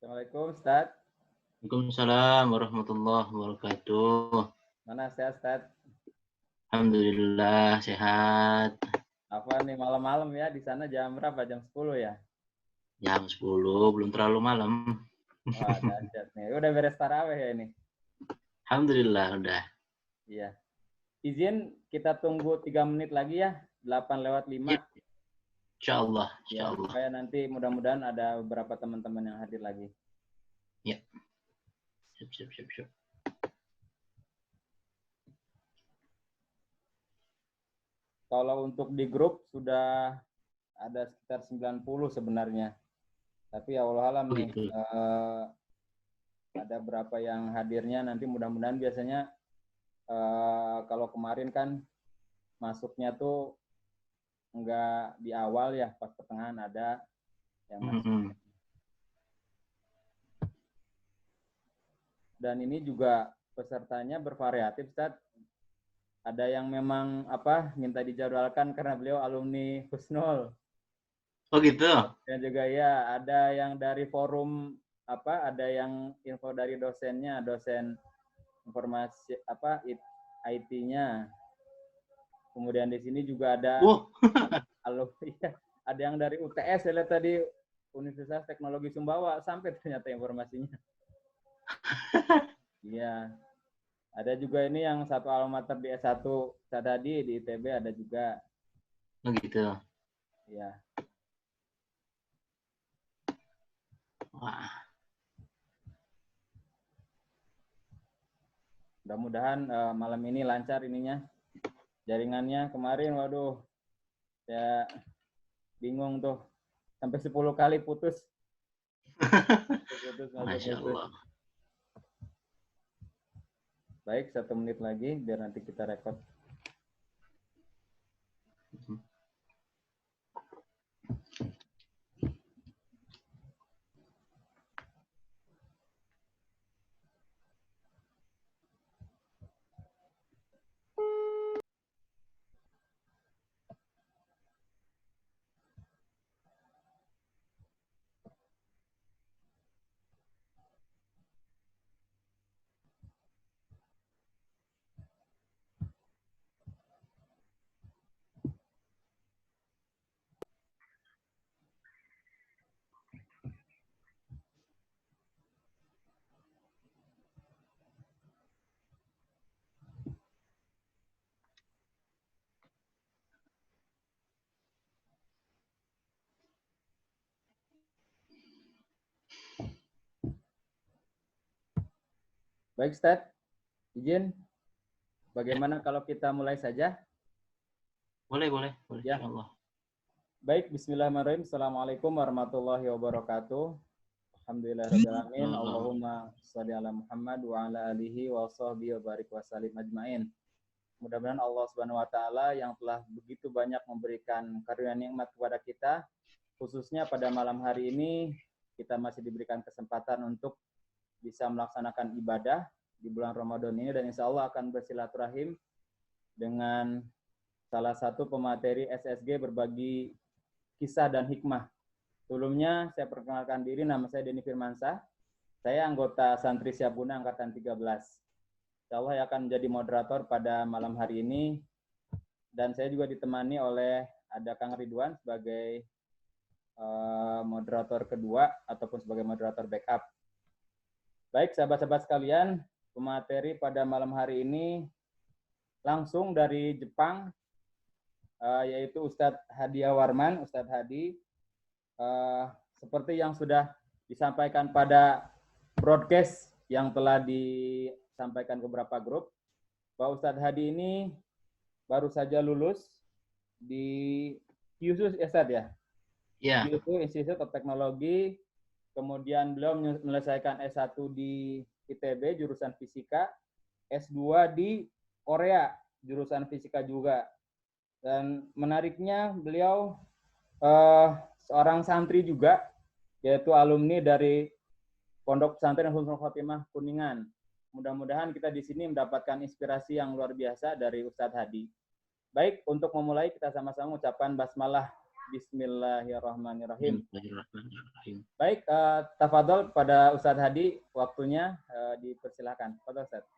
Assalamualaikum, Ustaz. Waalaikumsalam warahmatullahi wabarakatuh. Mana sehat, Ustaz? Alhamdulillah sehat. Apa nih malam-malam ya? Di sana jam berapa? Jam 10 ya? Jam 10, belum terlalu malam. Wah, dahsyat nih. Udah beres tarawih ya ini? Alhamdulillah udah. Iya. Izin kita tunggu 3 menit lagi ya. 8:05. Ya, insyaallah, Ya, insyaallah. supaya nanti mudah-mudahan ada beberapa teman-teman yang hadir lagi. Ya. Siap. Kalau untuk di grup sudah ada sekitar 90 sebenarnya. Tapi ya Allah alam nih, Begitu. ada berapa yang hadirnya nanti mudah-mudahan biasanya kalau kemarin kan masuknya tuh enggak di awal ya, pas pertengahan ada yang masuk. Dan ini juga pesertanya bervariatif, Ustaz. Ada yang memang minta dijadwalkan karena beliau alumni Husnul. Oh gitu. Dan juga ya ada yang dari forum ada yang info dari dosennya, dosen informasi IT-nya. Kemudian di sini juga ada ada yang dari UTS, saya lihat tadi Universitas Teknologi Sumbawa sampai ternyata informasinya. Iya. Ada juga ini yang satu alma mater di S1 tadi di ITB ada juga. Oh gitu. Iya. Wah. Mudah-mudahan malam ini lancar ininya. Jaringannya kemarin waduh. Saya bingung tuh. Sampai 10 kali putus. Masya Allah. Baik, 1 menit lagi biar nanti kita rekod. Baik, Ustaz. Izin. Bagaimana kalau kita mulai saja? Boleh. Ya. Insyaallah. Baik, bismillahirrahmanirrahim. Assalamualaikum warahmatullahi wabarakatuh. Alhamdulillahirrahmanirrahim. Allahumma sholli ala Muhammad wa ala alihi wa sahbihi wa barik wa salim ajmain. Mudah-mudahan Allah Subhanahu wa taala yang telah begitu banyak memberikan karunia nikmat kepada kita, khususnya pada malam hari ini kita masih diberikan kesempatan untuk bisa melaksanakan ibadah di bulan Ramadan ini, dan insya Allah akan bersilaturahim dengan salah satu pemateri SSG berbagi kisah dan hikmah. Sebelumnya saya perkenalkan diri, nama saya Denny Firmansyah. Saya anggota Santri Siapguna Angkatan 13. Insya Allah yang akan menjadi moderator pada malam hari ini. Dan saya juga ditemani oleh ada Kang Ridwan sebagai moderator kedua ataupun sebagai moderator backup. Baik, sahabat-sahabat sekalian, pemateri pada malam hari ini langsung dari Jepang, yaitu Ustadz Hadia Warman, Ustadz Hadi. Seperti yang sudah disampaikan pada broadcast yang telah disampaikan ke beberapa grup, bahwa Ustadz Hadi ini baru saja lulus di Kyushu ya, Ustadz ya? Ya. Kyushu Institute of Technology. Kemudian beliau menyelesaikan S1 di ITB jurusan fisika, S2 di Korea jurusan fisika juga. Dan menariknya beliau seorang santri juga, yaitu alumni dari Pondok Pesantren Husnul Khotimah Kuningan. Mudah-mudahan kita di sini mendapatkan inspirasi yang luar biasa dari Ustadz Hadi. Baik, untuk memulai kita sama-sama ucapan basmalah Bismillahirrahmanirrahim. Bismillahirrahmanirrahim. Baik, tafadhol pada Ustadz Hadi, waktunya dipersilakan. Tafadhol Ustadz.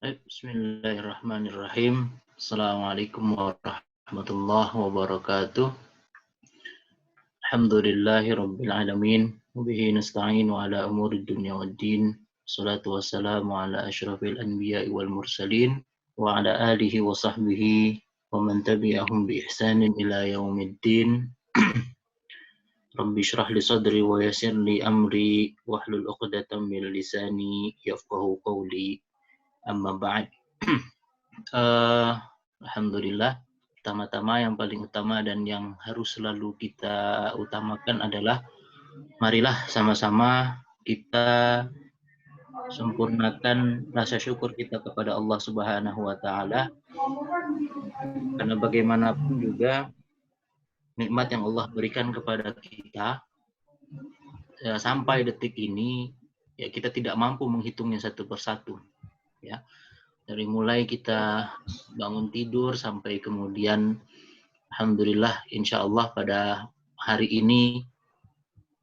Bismillahirrahmanirrahim. Assalamualaikum warahmatullahi wabarakatuh. Alhamdulillahi rabbil alamin. Wabihi nasta'in wa ala umuri dunya waddin. Salatu wassalamu ala asyrafil anbiya'i wal mursalin. Wa ala alihi wa sahbihi wa man tabi'ahum bi ihsanin ila yaumiddin. Rabbi syrah li sadri wa yassir li amri wahlul 'uqdatam min lisani yafqahu qawli. Amma ba'd. Alhamdulillah, pertama-tama yang paling utama dan yang harus selalu kita utamakan adalah marilah sama-sama kita sempurnakan rasa syukur kita kepada Allah Subhanahu wa taala. Karena bagaimanapun juga nikmat yang Allah berikan kepada kita sampai detik ini ya kita tidak mampu menghitungnya satu persatu. Ya, dari mulai kita bangun tidur sampai kemudian alhamdulillah insya Allah pada hari ini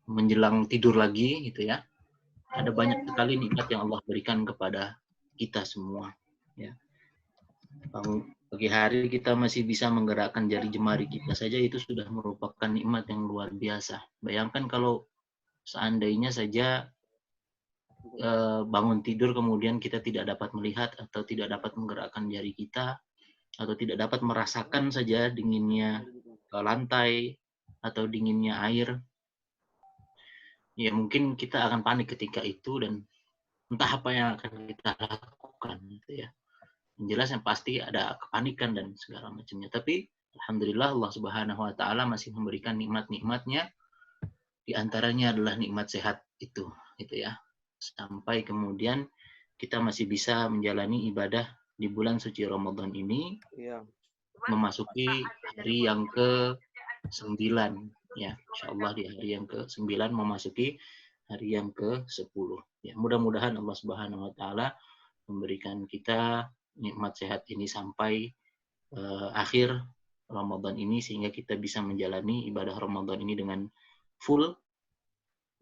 menjelang tidur lagi gitu ya, ada banyak sekali nikmat yang Allah berikan kepada kita semua ya. Pagi hari kita masih bisa menggerakkan jari jemari kita saja, itu sudah merupakan nikmat yang luar biasa. Bayangkan kalau seandainya saja bangun tidur kemudian kita tidak dapat melihat atau tidak dapat menggerakkan jari kita atau tidak dapat merasakan saja dinginnya lantai atau dinginnya air, ya mungkin kita akan panik ketika itu dan entah apa yang akan kita lakukan gitu ya. Yang jelas yang pasti ada kepanikan dan segala macamnya. Tapi alhamdulillah Allah Subhanahu wa taala masih memberikan nikmat-nikmatnya. Di antaranya adalah nikmat sehat itu gitu ya. Sampai kemudian kita masih bisa menjalani ibadah di bulan suci Ramadan ini, memasuki hari yang ke-9 ya, insyaallah di hari yang ke-9 memasuki hari yang ke-10 ya. Mudah-mudahan Allah Subhanahu wa taala memberikan kita nikmat sehat ini sampai akhir Ramadan ini sehingga kita bisa menjalani ibadah Ramadan ini dengan full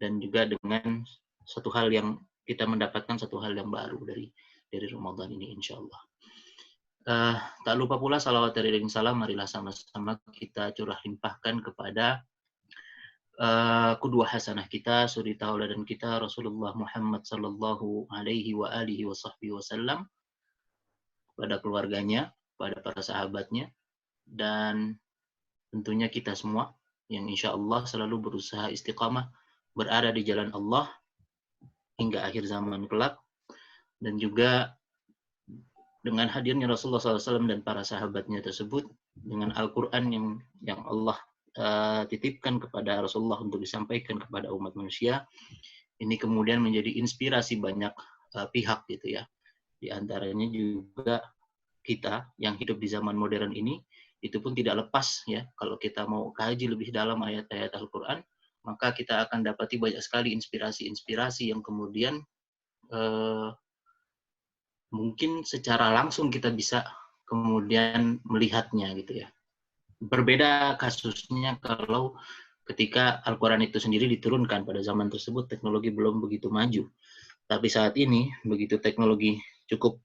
dan juga dengan satu hal yang kita mendapatkan satu hal yang baru dari Ramadan ini insyaallah. Tak lupa pula salawat dan salam marilah sama-sama kita curah limpahkan kepada qudwah hasanah kita, suri tauladan kita Rasulullah Muhammad sallallahu alaihi wa alihi wasallam, pada keluarganya, pada para sahabatnya, dan tentunya kita semua yang insyaallah selalu berusaha istiqamah berada di jalan Allah hingga akhir zaman kelak, dan juga dengan hadirnya Rasulullah SAW dan para sahabatnya tersebut dengan Al-Quran yang Allah titipkan kepada Rasulullah untuk disampaikan kepada umat manusia, ini kemudian menjadi inspirasi banyak pihak gitu ya. Di antaranya juga kita yang hidup di zaman modern ini, itu pun tidak lepas ya, kalau kita mau kaji lebih dalam ayat-ayat Al-Quran, maka kita akan dapati banyak sekali inspirasi-inspirasi yang kemudian mungkin secara langsung kita bisa kemudian melihatnya gitu ya. Berbeda kasusnya kalau ketika Al-Quran itu sendiri diturunkan pada zaman tersebut, teknologi belum begitu maju. Tapi saat ini, begitu teknologi cukup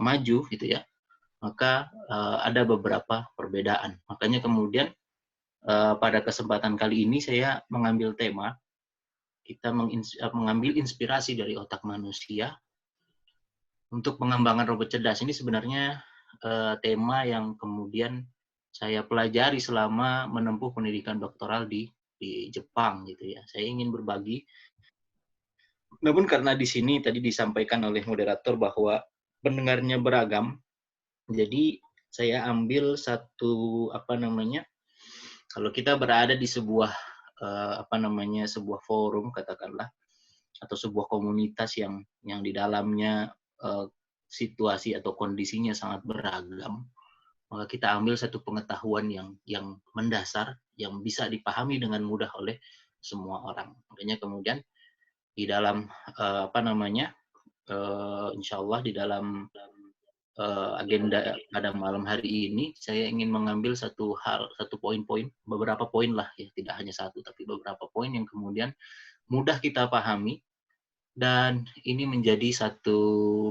maju gitu ya, maka ada beberapa perbedaan. Makanya kemudian pada kesempatan kali ini saya mengambil tema, kita mengambil inspirasi dari otak manusia untuk pengembangan robot cerdas. Ini sebenarnya tema yang kemudian saya pelajari selama menempuh pendidikan doktoral di Jepang gitu ya. Saya ingin berbagi. Namun karena di sini tadi disampaikan oleh moderator bahwa pendengarnya beragam, jadi saya ambil satu kalau kita berada di sebuah sebuah forum katakanlah, atau sebuah komunitas yang di dalamnya situasi atau kondisinya sangat beragam, maka kita ambil satu pengetahuan yang mendasar yang bisa dipahami dengan mudah oleh semua orang. Makanya kemudian di dalam insyaallah di dalam agenda pada malam hari ini, saya ingin mengambil satu poin-poin, beberapa poin lah ya, tidak hanya satu, tapi beberapa poin yang kemudian mudah kita pahami, dan ini menjadi satu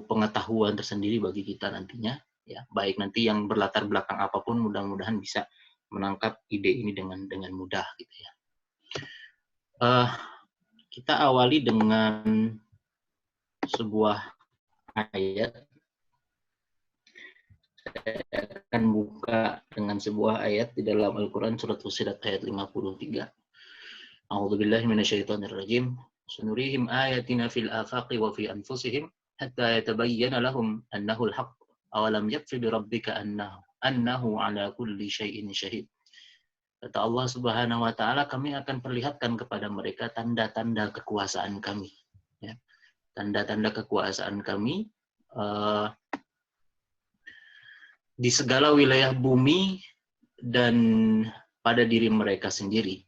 pengetahuan tersendiri bagi kita nantinya, ya, baik nanti yang berlatar belakang apapun, mudah-mudahan bisa menangkap ide ini dengan mudah gitu ya. Kita awali dengan sebuah ayat. Saya akan buka dengan sebuah ayat di dalam Al-Quran surat Fussilat ayat 53. A'udzubillahi minasyaitonirrajim. Sunurihim ayatina fil afaqi wa fi anfusihim hatta yatabayyana lahum annahu al-haq. Awalam yakfi bi rabbika annahu ala kulli syai'in syahid. Kata Allah Subhanahu wa taala, kami akan perlihatkan kepada mereka tanda-tanda kekuasaan kami. Ya. Tanda-tanda kekuasaan kami di segala wilayah bumi dan pada diri mereka sendiri,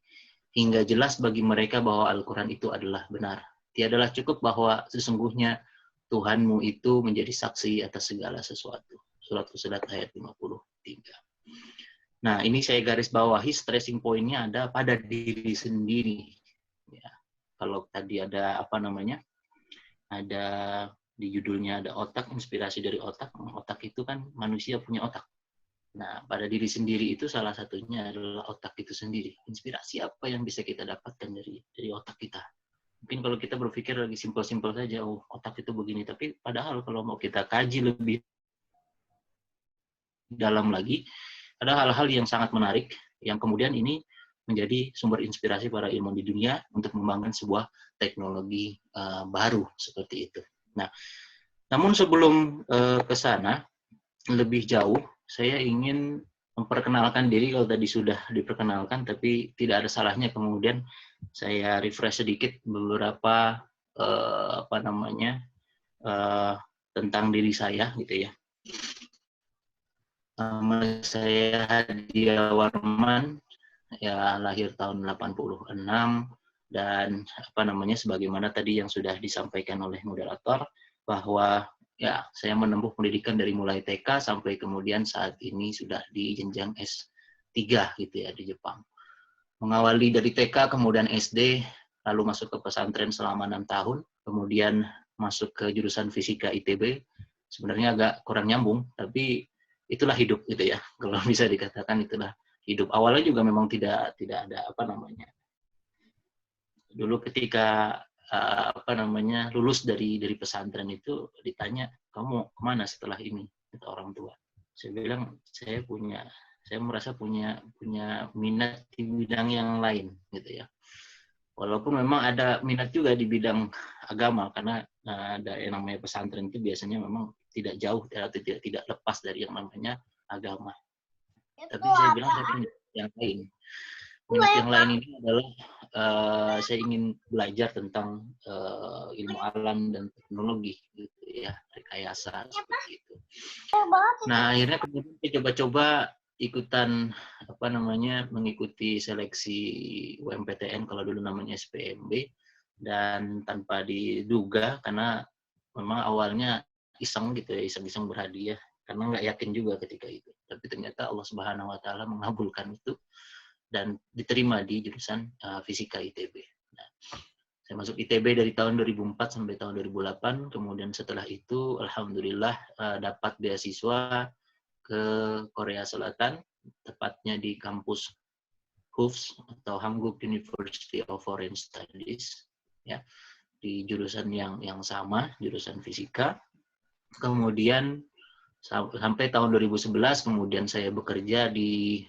hingga jelas bagi mereka bahwa Al-Quran itu adalah benar. Tiadalah cukup bahwa sesungguhnya Tuhanmu itu menjadi saksi atas segala sesuatu. Surat Fussilat ayat 53. Nah, ini saya garis bawahi, stressing point-nya ada pada diri sendiri. Ya. Kalau tadi ada ada di judulnya ada otak, inspirasi dari otak. Otak itu kan manusia punya otak. Nah, pada diri sendiri itu salah satunya adalah otak itu sendiri. Inspirasi apa yang bisa kita dapatkan dari otak kita? Mungkin kalau kita berpikir lagi simpel-simpel saja, oh otak itu begini. Tapi padahal kalau mau kita kaji lebih dalam lagi, ada hal-hal yang sangat menarik, yang kemudian ini menjadi sumber inspirasi para ilmuwan di dunia untuk membangun sebuah teknologi baru seperti itu. Nah, namun sebelum ke sana, lebih jauh, saya ingin memperkenalkan diri. Kalau tadi sudah diperkenalkan, tapi tidak ada salahnya kemudian saya refresh sedikit beberapa tentang diri saya gitu ya. Nama saya Hadiah Warman, ya lahir tahun 86, dan sebagaimana tadi yang sudah disampaikan oleh moderator bahwa ya saya menempuh pendidikan dari mulai TK sampai kemudian saat ini sudah di jenjang S3 gitu ya di Jepang. Mengawali dari TK kemudian SD, lalu masuk ke pesantren selama 6 tahun, kemudian masuk ke jurusan Fisika ITB. Sebenarnya agak kurang nyambung, tapi itulah hidup gitu ya. Kalau bisa dikatakan itulah hidup. Awalnya juga memang tidak ada dulu ketika lulus dari pesantren itu ditanya, kamu kemana setelah ini, kata orang tua. Saya bilang saya merasa punya minat di bidang yang lain gitu ya. Walaupun memang ada minat juga di bidang agama, karena ada yang namanya pesantren itu biasanya memang tidak jauh atau tidak lepas dari yang namanya agama. Tapi saya bilang saya punya yang lain. Minat yang lain ini adalah saya ingin belajar tentang ilmu alam dan teknologi gitu ya, rekayasa seperti itu. Nah, akhirnya kemudian saya coba-coba ikutan mengikuti seleksi UMPTN, kalau dulu namanya SPMB, dan tanpa diduga karena memang awalnya iseng gitu ya, iseng-iseng berhadiah karena nggak yakin juga ketika itu. Tapi ternyata Allah Subhanahu wa taala mengabulkan itu dan diterima di jurusan Fisika ITB. Nah, saya masuk ITB dari tahun 2004 sampai tahun 2008. Kemudian setelah itu, alhamdulillah dapat beasiswa ke Korea Selatan, tepatnya di kampus HUFS atau Hankuk University of Foreign Studies, ya, di jurusan yang sama, jurusan fisika. Kemudian sampai tahun 2011 kemudian saya bekerja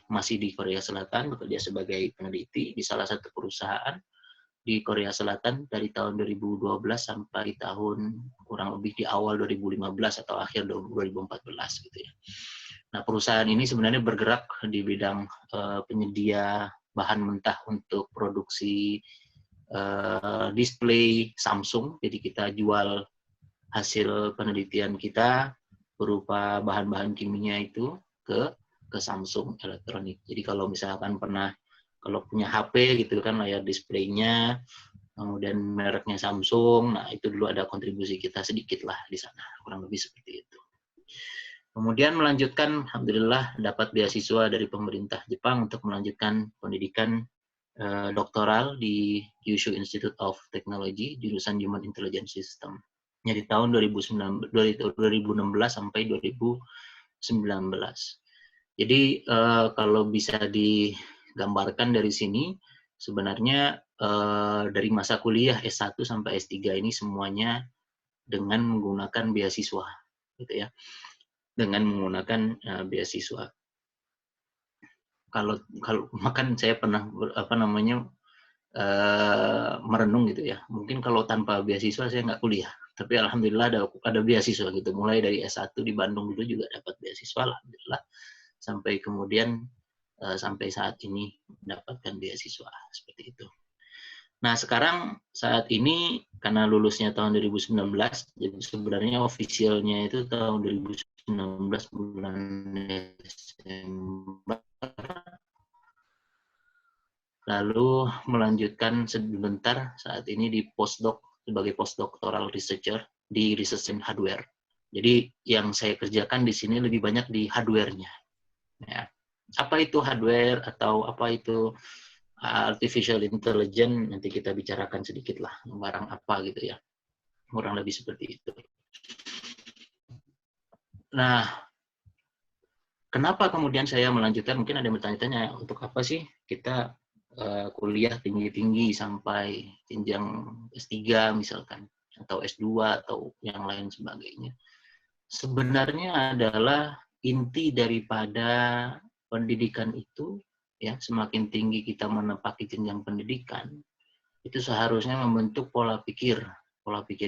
masih di Korea Selatan, bekerja sebagai peneliti di salah satu perusahaan di Korea Selatan dari tahun 2012 sampai tahun kurang lebih di awal 2015 atau akhir 2014 gitu ya. Nah, perusahaan ini sebenarnya bergerak di bidang penyedia bahan mentah untuk produksi display Samsung. Jadi kita jual hasil penelitian kita berupa bahan-bahan kimia itu ke Samsung Elektronik. Jadi kalau misalkan kalau punya HP gitu kan, layar displaynya, kemudian mereknya Samsung, nah itu dulu ada kontribusi kita sedikit lah di sana, kurang lebih seperti itu. Kemudian melanjutkan, alhamdulillah dapat beasiswa dari pemerintah Jepang untuk melanjutkan pendidikan doktoral di Kyushu Institute of Technology, jurusan Human Intelligence System. Jadi tahun 2016 sampai 2019. Jadi kalau bisa digambarkan dari sini, sebenarnya dari masa kuliah S1 sampai S3 ini semuanya dengan menggunakan beasiswa, gitu ya. Dengan menggunakan beasiswa. Kalau makan saya pernah merenung gitu ya. Mungkin kalau tanpa beasiswa saya nggak kuliah. Tapi alhamdulillah ada beasiswa gitu. Mulai dari S1 di Bandung dulu juga dapat beasiswa, alhamdulillah. Sampai kemudian sampai saat ini mendapatkan beasiswa seperti itu. Nah, sekarang saat ini karena lulusnya tahun 2019, jadi sebenarnya officialnya itu tahun 2019 bulan Desember. Lalu melanjutkan sebentar saat ini di postdoc sebagai postdoctoral researcher di research in hardware. Jadi yang saya kerjakan di sini lebih banyak di hardware-nya. Ya. Apa itu hardware atau apa itu artificial intelligence, nanti kita bicarakan sedikit lah, barang apa gitu ya. Kurang lebih seperti itu. Nah, kenapa kemudian saya melanjutkan? Mungkin ada yang bertanya-tanya, untuk apa sih kita kuliah tinggi-tinggi sampai jenjang S3 misalkan, atau S2 atau yang lain sebagainya. Sebenarnya adalah inti daripada pendidikan itu, ya, semakin tinggi kita menepati jenjang pendidikan, itu seharusnya membentuk pola pikir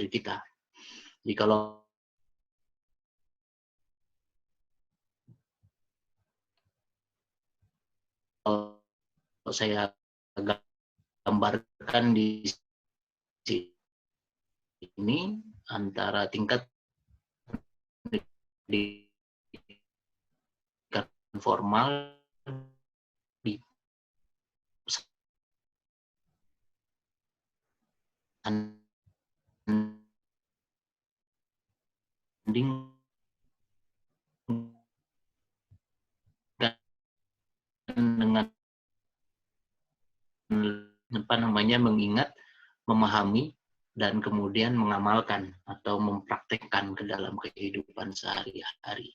kita. Jadi kalau saya gambarkan di sini antara tingkat pendidikan formal di sanding dengan mengingat, memahami, dan kemudian mengamalkan atau mempraktekkan ke dalam kehidupan sehari-hari.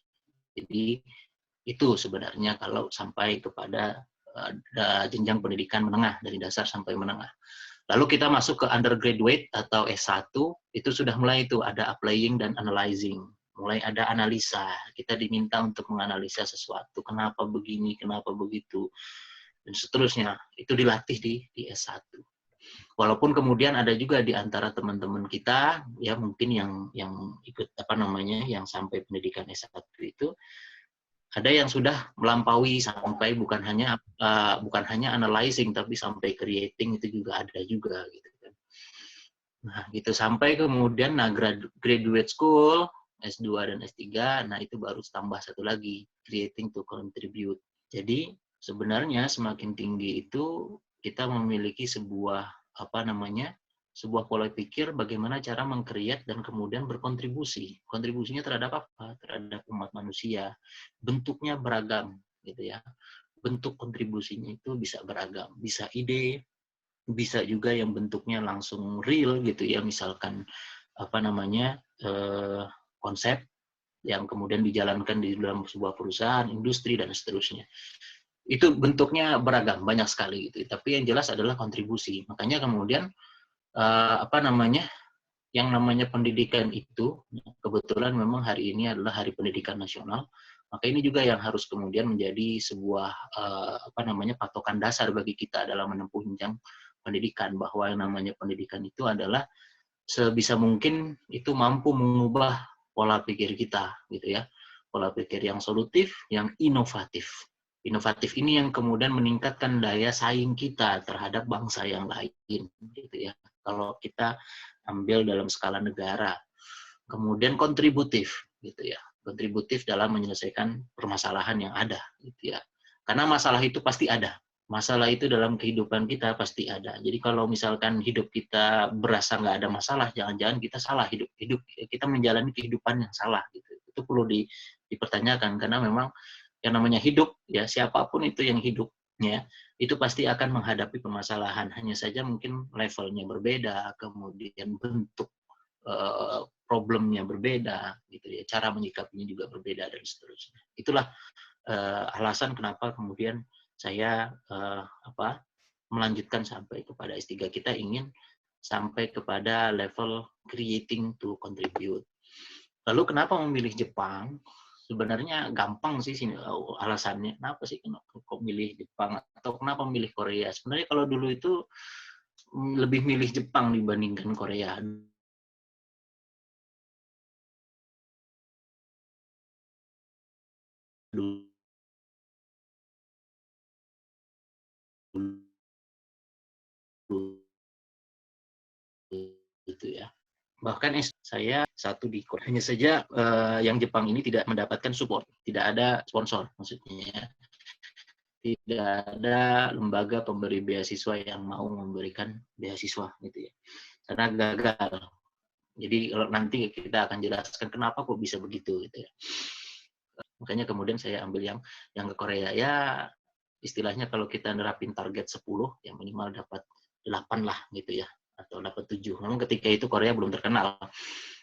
Jadi itu sebenarnya kalau sampai kepada jenjang pendidikan menengah, dari dasar sampai menengah. Lalu kita masuk ke undergraduate atau S1, itu sudah mulai itu ada applying dan analyzing. Mulai ada analisa, kita diminta untuk menganalisa sesuatu, kenapa begini, kenapa begitu, dan seterusnya. Itu dilatih di S1. Walaupun kemudian ada juga di antara teman-teman kita, ya mungkin yang ikut yang sampai pendidikan S1 itu, ada yang sudah melampaui sampai bukan hanya analyzing tapi sampai creating, itu juga ada juga gitu kan. Nah, gitu sampai kemudian graduate school S2 dan S3, nah itu baru tambah satu lagi, creating to contribute. Jadi sebenarnya semakin tinggi itu kita memiliki sebuah sebuah pola pikir bagaimana cara meng-create dan kemudian berkontribusi. Kontribusinya terhadap apa? Terhadap umat manusia. Bentuknya beragam, gitu ya. Bentuk kontribusinya itu bisa beragam. Bisa ide, bisa juga yang bentuknya langsung real, gitu ya. Misalkan konsep yang kemudian dijalankan di dalam sebuah perusahaan, industri, dan seterusnya. Itu bentuknya beragam, banyak sekali gitu. Tapi yang jelas adalah kontribusi. Makanya kemudian yang namanya pendidikan itu, kebetulan memang hari ini adalah Hari Pendidikan Nasional, maka ini juga yang harus kemudian menjadi sebuah patokan dasar bagi kita dalam menempuh jenjang pendidikan, bahwa yang namanya pendidikan itu adalah sebisa mungkin itu mampu mengubah pola pikir kita, gitu ya, pola pikir yang solutif, yang inovatif. Inovatif ini yang kemudian meningkatkan daya saing kita terhadap bangsa yang lain, gitu ya. Kalau kita ambil dalam skala negara, kemudian kontributif, gitu ya, kontributif dalam menyelesaikan permasalahan yang ada, gitu ya. Karena masalah itu pasti ada. Masalah itu dalam kehidupan kita pasti ada. Jadi kalau misalkan hidup kita berasa nggak ada masalah, jangan-jangan kita salah hidup kita menjalani kehidupan yang salah, gitu. itu perlu dipertanyakan, karena memang yang namanya hidup, ya siapapun itu yang hidup, ya itu pasti akan menghadapi permasalahan, hanya saja mungkin levelnya berbeda, kemudian bentuk problemnya berbeda, gitu ya, cara menyikapinya juga berbeda dan seterusnya. Itulah alasan kenapa kemudian saya melanjutkan sampai kepada S3. Kita ingin sampai kepada level creating to contribute. Lalu kenapa memilih Jepang? Sebenarnya gampang sih alasannya. Kenapa sih kok milih Jepang atau kenapa memilih Korea? Sebenarnya kalau dulu itu lebih milih Jepang dibandingkan Korea. Dulu gitu ya. Bahkan saya satu di Korea. Hanya saja yang Jepang ini tidak mendapatkan support, tidak ada sponsor maksudnya. Tidak ada lembaga pemberi beasiswa yang mau memberikan beasiswa gitu ya. Karena gagal. Jadi kalau nanti kita akan jelaskan kenapa kok bisa begitu gitu ya. Makanya kemudian saya ambil yang ke Korea, ya istilahnya kalau kita nerapin target 10 ya minimal dapat 8 lah gitu ya, atau dapat 7. Memang ketika itu Korea belum terkenal.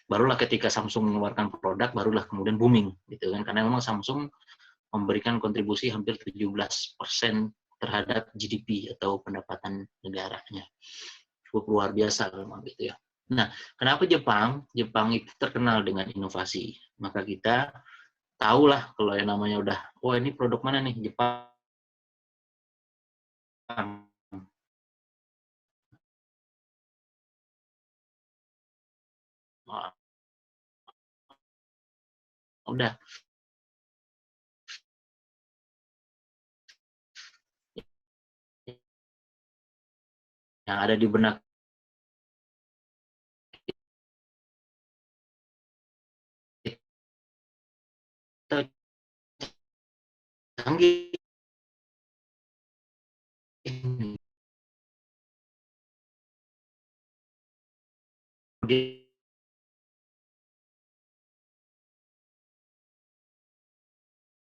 Barulah ketika Samsung mengeluarkan produk barulah kemudian booming gitu kan, karena memang Samsung memberikan kontribusi hampir 17% terhadap GDP atau pendapatan negaranya. Cukup luar biasa memang gitu ya. Nah, kenapa Jepang? Jepang itu terkenal dengan inovasi. Maka kita tahulah kalau yang namanya udah, oh ini produk mana nih, Jepang. Wah, udah. Yang ada di benak kita canggih.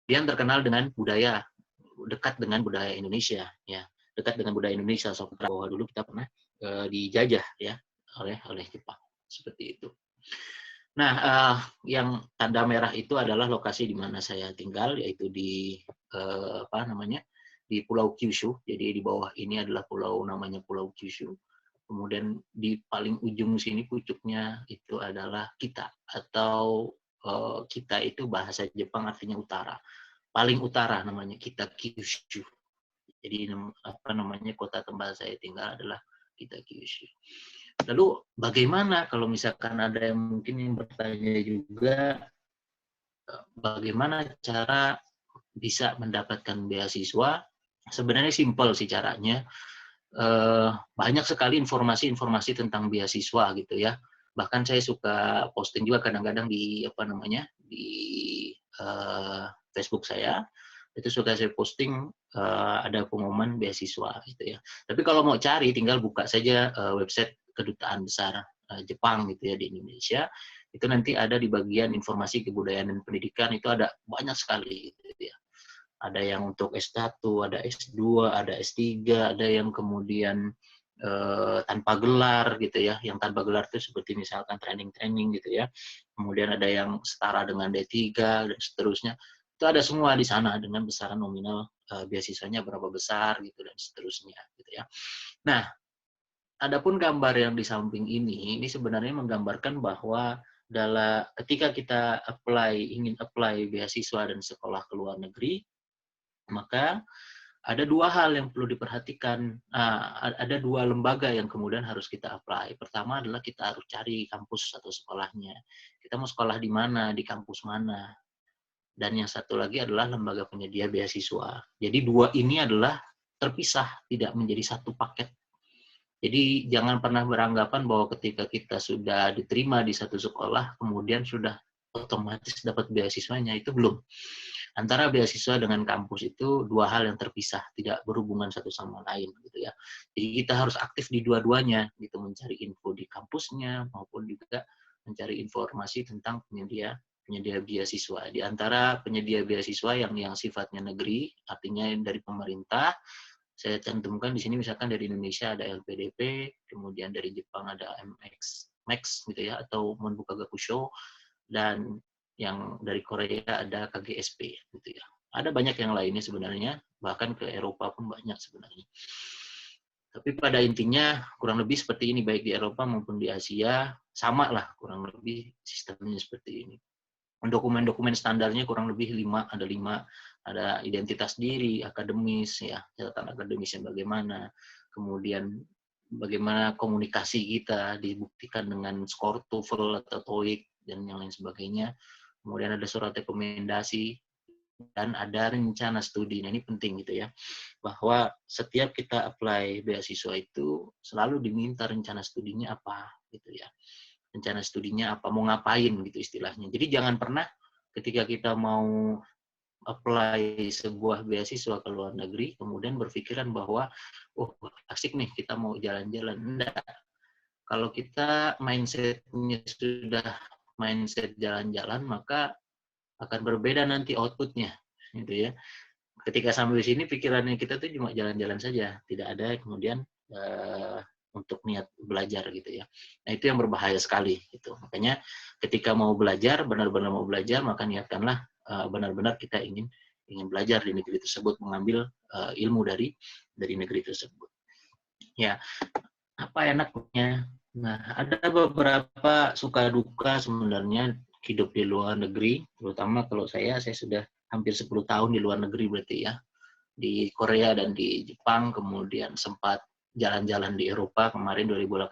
Dia terkenal dengan budaya, dekat dengan budaya Indonesia, ya, dekat dengan budaya Indonesia. Bahwa dulu kita pernah dijajah ya oleh Jepang, seperti itu. Nah, yang tanda merah itu adalah lokasi di mana saya tinggal, yaitu di di Pulau Kyushu. Jadi di bawah ini adalah pulau namanya Pulau Kyushu. Kemudian di paling ujung sini pucuknya itu adalah Kita, atau Kita itu bahasa Jepang artinya utara. Paling utara namanya Kita Kyushu. Jadi kota tempat saya tinggal adalah Kita Kyushu. Lalu bagaimana kalau misalkan ada yang mungkin yang bertanya juga, bagaimana cara bisa mendapatkan beasiswa? Sebenarnya simpel sih caranya. Banyak sekali informasi-informasi tentang beasiswa gitu ya. Bahkan saya suka posting juga kadang-kadang di Facebook saya. Itu suka saya posting ada pengumuman beasiswa gitu ya. Tapi kalau mau cari tinggal buka saja website Kedutaan Besar Jepang gitu ya di Indonesia. Itu nanti ada di bagian informasi kebudayaan dan pendidikan, itu ada banyak sekali gitu ya. Ada yang untuk S1, ada S2, ada S3, ada yang kemudian tanpa gelar gitu ya. Yang tanpa gelar itu seperti misalkan training-training gitu ya. Kemudian ada yang setara dengan D3 dan seterusnya. Itu ada semua di sana dengan besaran nominal beasiswanya berapa besar gitu dan seterusnya gitu ya. Nah, adapun gambar yang di samping ini sebenarnya menggambarkan bahwa ketika kita ingin apply beasiswa dan sekolah ke luar negeri, maka ada dua hal yang perlu diperhatikan. Ada dua lembaga yang kemudian harus kita apply. Pertama adalah kita harus cari kampus atau sekolahnya. Kita mau sekolah di mana, di kampus mana. Dan yang satu lagi adalah lembaga penyedia beasiswa. Jadi dua ini adalah terpisah, tidak menjadi satu paket. Jadi jangan pernah beranggapan bahwa ketika kita sudah diterima di satu sekolah, kemudian sudah otomatis dapat beasiswanya. Itu belum. Antara beasiswa dengan kampus itu dua hal yang terpisah, tidak berhubungan satu sama lain gitu ya. Jadi kita harus aktif di dua-duanya gitu, mencari info di kampusnya maupun juga mencari informasi tentang penyedia penyedia beasiswa. Di antara penyedia beasiswa yang sifatnya negeri, artinya dari pemerintah, saya cantumkan di sini misalkan dari Indonesia ada LPDP, kemudian dari Jepang ada Max gitu ya, atau Monbuka Gakusho, dan yang dari Korea ada KGSP gitu ya. Ada banyak yang lainnya sebenarnya, bahkan ke Eropa pun banyak sebenarnya. Tapi pada intinya kurang lebih seperti ini, baik di Eropa maupun di Asia, sama lah kurang lebih sistemnya seperti ini. Dokumen-dokumen standarnya kurang lebih 5, ada identitas diri, akademis, ya, catatan akademisnya bagaimana, kemudian bagaimana komunikasi kita dibuktikan dengan skor TOEFL atau TOEIC, dan yang lain sebagainya. Kemudian ada surat rekomendasi, dan ada rencana studi. Nah, ini penting gitu ya, bahwa setiap kita apply beasiswa itu selalu diminta rencana studinya apa gitu ya. Rencana studinya apa, mau ngapain gitu istilahnya. Jadi jangan pernah ketika kita mau apply sebuah beasiswa ke luar negeri, kemudian berpikiran bahwa, oh asik nih kita mau jalan-jalan. Enggak. Kalau kita mindset-nya sudah mindset jalan-jalan, maka akan berbeda nanti output-nya. Gitu ya. Ketika sampai di sini pikirannya kita tuh cuma jalan-jalan saja, tidak ada kemudian untuk niat belajar gitu ya. Nah itu yang berbahaya sekali gitu. Makanya ketika mau belajar, benar-benar mau belajar, maka niatkanlah benar-benar kita ingin belajar di negeri tersebut, mengambil ilmu dari negeri tersebut. Ya, apa enaknya? Nah, ada beberapa suka duka sebenarnya hidup di luar negeri, terutama kalau saya sudah hampir 10 tahun di luar negeri berarti ya. Di Korea dan di Jepang, kemudian sempat jalan-jalan di Eropa kemarin 2018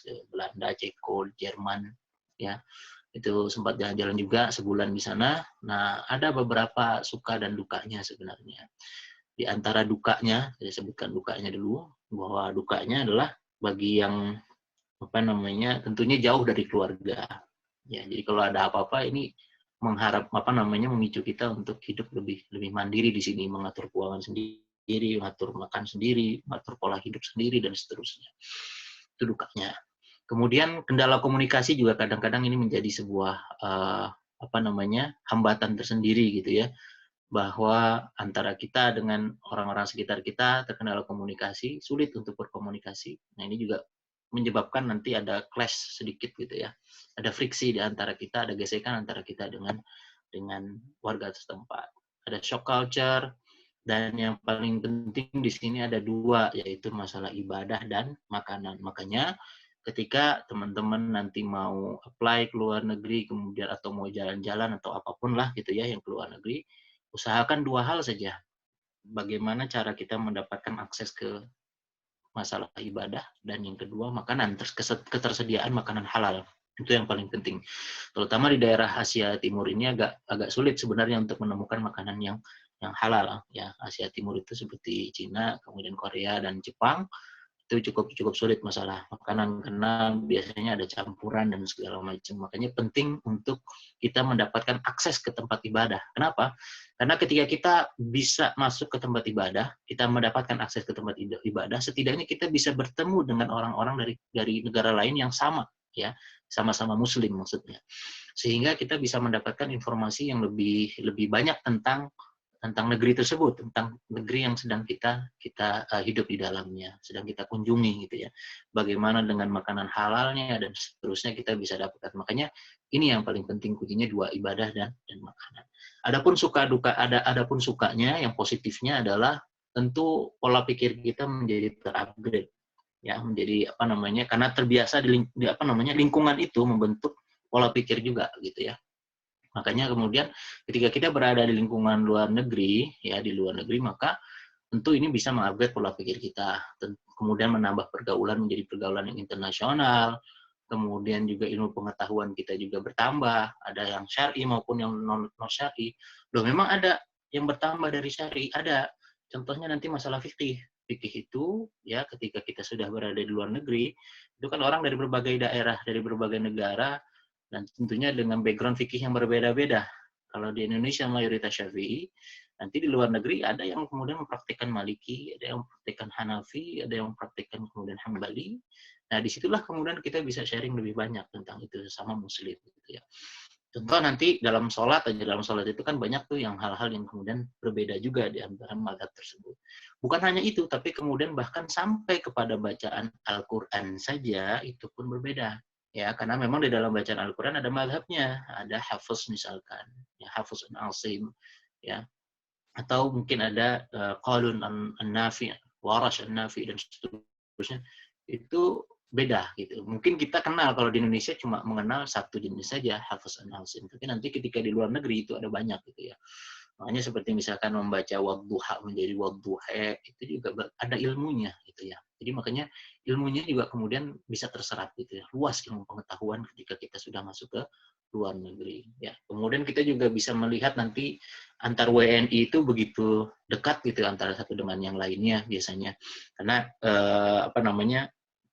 ke Belanda, Ceko, Jerman, ya itu sempat jalan-jalan juga sebulan di sana. Nah ada beberapa suka dan dukanya sebenarnya. Di antara dukanya, saya sebutkan dukanya dulu, bahwa dukanya adalah bagi yang tentunya jauh dari keluarga. Ya, jadi kalau ada apa-apa ini memicu kita untuk hidup lebih mandiri di sini, mengatur keuangan sendiri, mengatur makan sendiri, mengatur pola hidup sendiri dan seterusnya. Itu dukanya. Kemudian kendala komunikasi juga kadang-kadang ini menjadi sebuah hambatan tersendiri gitu ya, bahwa antara kita dengan orang-orang sekitar kita terkendala komunikasi, sulit untuk berkomunikasi. Nah ini juga menyebabkan nanti ada clash sedikit gitu ya, ada friksi di antara kita, ada gesekan antara kita dengan warga setempat, ada shock culture, dan yang paling penting di sini ada dua, yaitu masalah ibadah dan makanan. Makanya ketika teman-teman nanti mau apply ke luar negeri, kemudian atau mau jalan-jalan atau apapun lah gitu ya yang ke luar negeri, usahakan dua hal saja. Bagaimana cara kita mendapatkan akses ke masalah ibadah, dan yang kedua makanan, ketersediaan makanan halal. Itu yang paling penting. Terutama di daerah Asia Timur ini agak sulit sebenarnya untuk menemukan makanan yang halal ya. Asia Timur itu seperti Cina, kemudian Korea dan Jepang, itu cukup sulit masalah makanan karena biasanya ada campuran dan segala macam. Makanya penting untuk kita mendapatkan akses ke tempat ibadah. Kenapa? Karena ketika kita bisa masuk ke tempat ibadah, kita mendapatkan akses ke tempat ibadah, setidaknya kita bisa bertemu dengan orang-orang dari negara lain yang sama, ya, sama-sama Muslim maksudnya. Sehingga kita bisa mendapatkan informasi yang lebih banyak tentang negeri tersebut, tentang negeri yang sedang kita hidup di dalamnya, sedang kita kunjungi gitu ya. Bagaimana dengan makanan halalnya dan seterusnya kita bisa dapatkan. Makanya ini yang paling penting, kuncinya dua, ibadah dan makanan. Adapun adapun sukanya, yang positifnya adalah tentu pola pikir kita menjadi terupgrade ya, menjadi karena terbiasa di lingkungan itu membentuk pola pikir juga gitu ya. Makanya kemudian ketika kita berada di lingkungan luar negeri, ya di luar negeri, maka tentu ini bisa mengupgrade pola pikir kita. Kemudian menambah pergaulan menjadi pergaulan yang internasional, kemudian juga ilmu pengetahuan kita juga bertambah, ada yang syar'i maupun yang non syar'i. Loh memang ada yang bertambah dari syar'i, ada. Contohnya nanti masalah fikih. Fikih itu ya ketika kita sudah berada di luar negeri, itu kan orang dari berbagai daerah, dari berbagai negara, dan tentunya dengan background fikih yang berbeda-beda. Kalau di Indonesia mayoritas Syafi'i, nanti di luar negeri ada yang kemudian mempraktikkan Maliki, ada yang mempraktikkan Hanafi, ada yang mempraktikkan kemudian Hambali. Nah, disitulah kemudian kita bisa sharing lebih banyak tentang itu sesama Muslim, gitu ya. Contoh nanti dalam sholat itu kan banyak tuh yang hal-hal yang kemudian berbeda juga di antara mazhab tersebut. Bukan hanya itu, tapi kemudian bahkan sampai kepada bacaan Al-Quran saja itu pun berbeda. Ya, karena memang di dalam bacaan Al-Quran ada mazhabnya, ada hafaz misalkan, ya hafaz an-asim, ya, atau mungkin ada qalun an-nafi, warash an-nafi dan seterusnya. Itu beda gitu. Mungkin kita kenal kalau di Indonesia cuma mengenal satu jenis saja, hafaz an-asim. Tapi nanti ketika di luar negeri itu ada banyak gitu ya. Makanya seperti misalkan membaca wadduha menjadi wadduhe, itu juga ada ilmunya gitu ya. Jadi makanya ilmunya juga kemudian bisa terserap gitu ya. Luas ilmu pengetahuan ketika kita sudah masuk ke luar negeri. Ya. Kemudian kita juga bisa melihat nanti antar WNI itu begitu dekat gitu antara satu dengan yang lainnya biasanya. Karena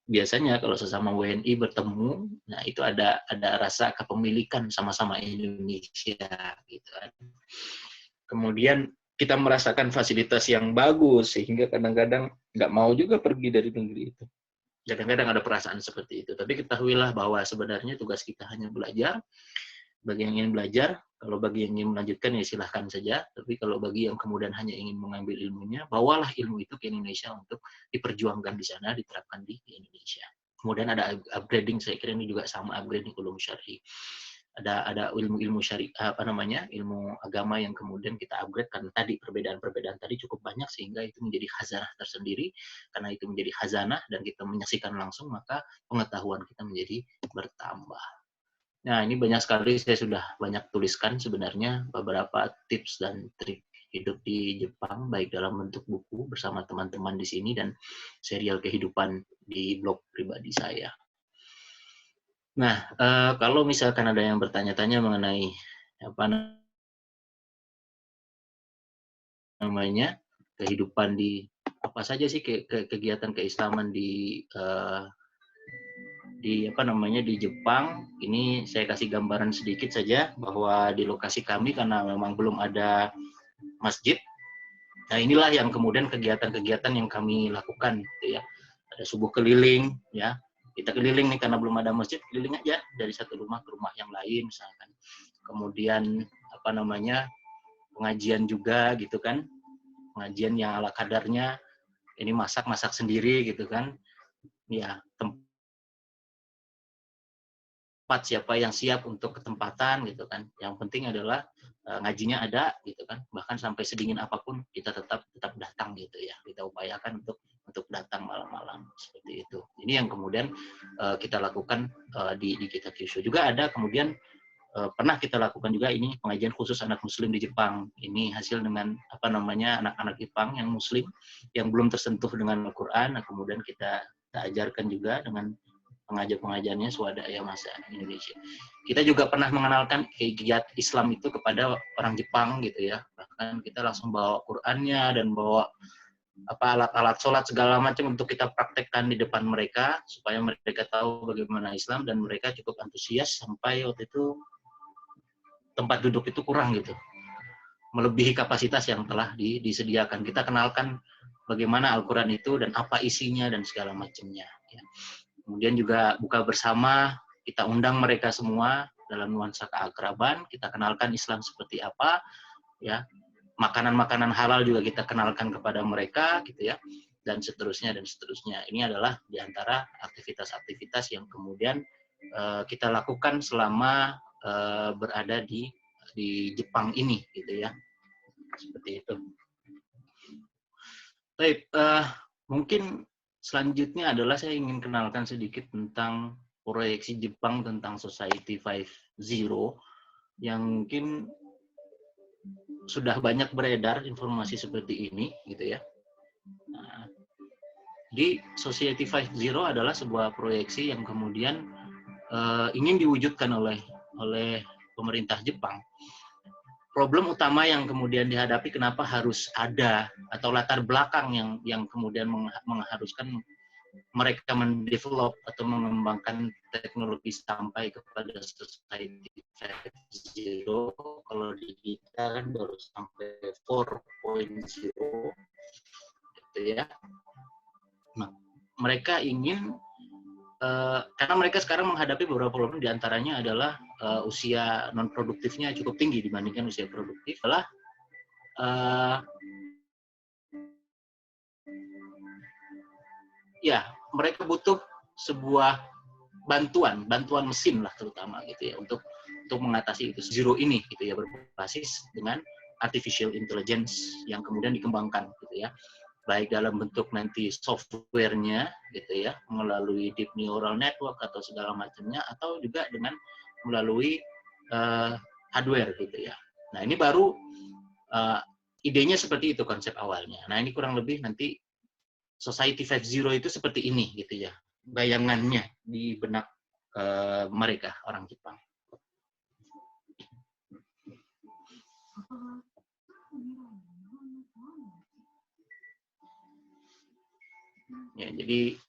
biasanya kalau sesama WNI bertemu, nah itu ada rasa kepemilikan sama-sama Indonesia gitu. Kemudian kita merasakan fasilitas yang bagus sehingga kadang-kadang nggak mau juga pergi dari negeri itu. Kadang-kadang ada perasaan seperti itu. Tapi ketahuilah bahwa sebenarnya tugas kita hanya belajar. Bagi yang ingin belajar, kalau bagi yang ingin melanjutkan ya silahkan saja. Tapi kalau bagi yang kemudian hanya ingin mengambil ilmunya, bawalah ilmu itu ke Indonesia untuk diperjuangkan di sana, diterapkan di Indonesia. Kemudian ada upgrading, saya kira ini juga sama upgrading ulum syar'i. Ada ilmu-ilmu syari ilmu agama yang kemudian kita upgrade karena tadi perbedaan-perbedaan tadi cukup banyak sehingga itu menjadi khazanah tersendiri. Karena itu menjadi khazanah dan kita menyaksikan langsung, maka pengetahuan kita menjadi bertambah. Nah, ini banyak sekali saya sudah banyak tuliskan sebenarnya beberapa tips dan trik hidup di Jepang, baik dalam bentuk buku bersama teman-teman di sini dan serial kehidupan di blog pribadi saya. Nah, kalau misalkan ada yang bertanya-tanya mengenai apa namanya kehidupan di apa saja sih kegiatan keislaman di di Jepang, ini saya kasih gambaran sedikit saja bahwa di lokasi kami karena memang belum ada masjid. Nah, inilah yang kemudian kegiatan-kegiatan yang kami lakukan gitu ya. Ada subuh keliling ya. Kita keliling nih karena belum ada masjid, keliling aja dari satu rumah ke rumah yang lain misalkan. Kemudian pengajian juga gitu kan. Pengajian yang ala kadarnya, ini masak sendiri gitu kan. Ya, tempat siapa yang siap untuk ketempatan gitu kan. Yang penting adalah ngajinya ada gitu kan. Bahkan sampai sedingin apapun kita tetap datang gitu ya. Kita upayakan untuk datang malam-malam seperti itu. Ini yang kemudian kita lakukan di kita Kyushu. Juga ada kemudian pernah kita lakukan juga ini pengajian khusus anak muslim di Jepang. Ini hasil dengan anak-anak Jepang yang muslim yang belum tersentuh dengan Al-Qur'an. Nah, kemudian kita ajarkan juga dengan pengajar-pengajarnya swadaya masa Indonesia. Kita juga pernah mengenalkan kegiatan Islam itu kepada orang Jepang gitu ya. Bahkan kita langsung bawa Qur'annya dan bawa alat-alat sholat segala macam untuk kita praktekkan di depan mereka supaya mereka tahu bagaimana Islam dan mereka cukup antusias sampai waktu itu tempat duduk itu kurang gitu. Melebihi kapasitas yang telah disediakan. Kita kenalkan bagaimana Al-Quran itu dan apa isinya dan segala macamnya. Ya. Kemudian juga buka bersama, kita undang mereka semua dalam nuansa keakraban, kita kenalkan Islam seperti apa, ya. Makanan-makanan halal juga kita kenalkan kepada mereka, gitu ya, dan seterusnya dan seterusnya. Ini adalah diantara aktivitas-aktivitas yang kemudian kita lakukan selama berada di Jepang ini, gitu ya, seperti itu. Baik, mungkin selanjutnya adalah saya ingin kenalkan sedikit tentang proyeksi Jepang tentang Society 5.0 yang mungkin sudah banyak beredar informasi seperti ini, gitu ya. Nah, di Society 5.0 adalah sebuah proyeksi yang kemudian ingin diwujudkan oleh pemerintah Jepang. Problem utama yang kemudian dihadapi kenapa harus ada atau latar belakang yang kemudian mengharuskan mereka mendevelop atau mengembangkan teknologi sampai kepada Society 5.0, kalau di kita kan baru sampai 4.0 gitu ya. Nah, mereka ingin karena mereka sekarang menghadapi beberapa problem, diantaranya adalah usia non produktifnya cukup tinggi dibandingkan usia produktif. Adalah ya, mereka butuh sebuah bantuan mesin lah terutama gitu ya untuk mengatasi itu. Zero ini gitu ya, berbasis dengan artificial intelligence yang kemudian dikembangkan gitu ya, baik dalam bentuk nanti softwarenya gitu ya, melalui deep neural network atau segala macamnya, atau juga dengan melalui hardware gitu ya. Nah, ini baru idenya seperti itu konsep awalnya. Nah, ini kurang lebih nanti Society 5.0 itu seperti ini gitu ya, bayangannya di benak mereka orang Jepang. Ya, jadi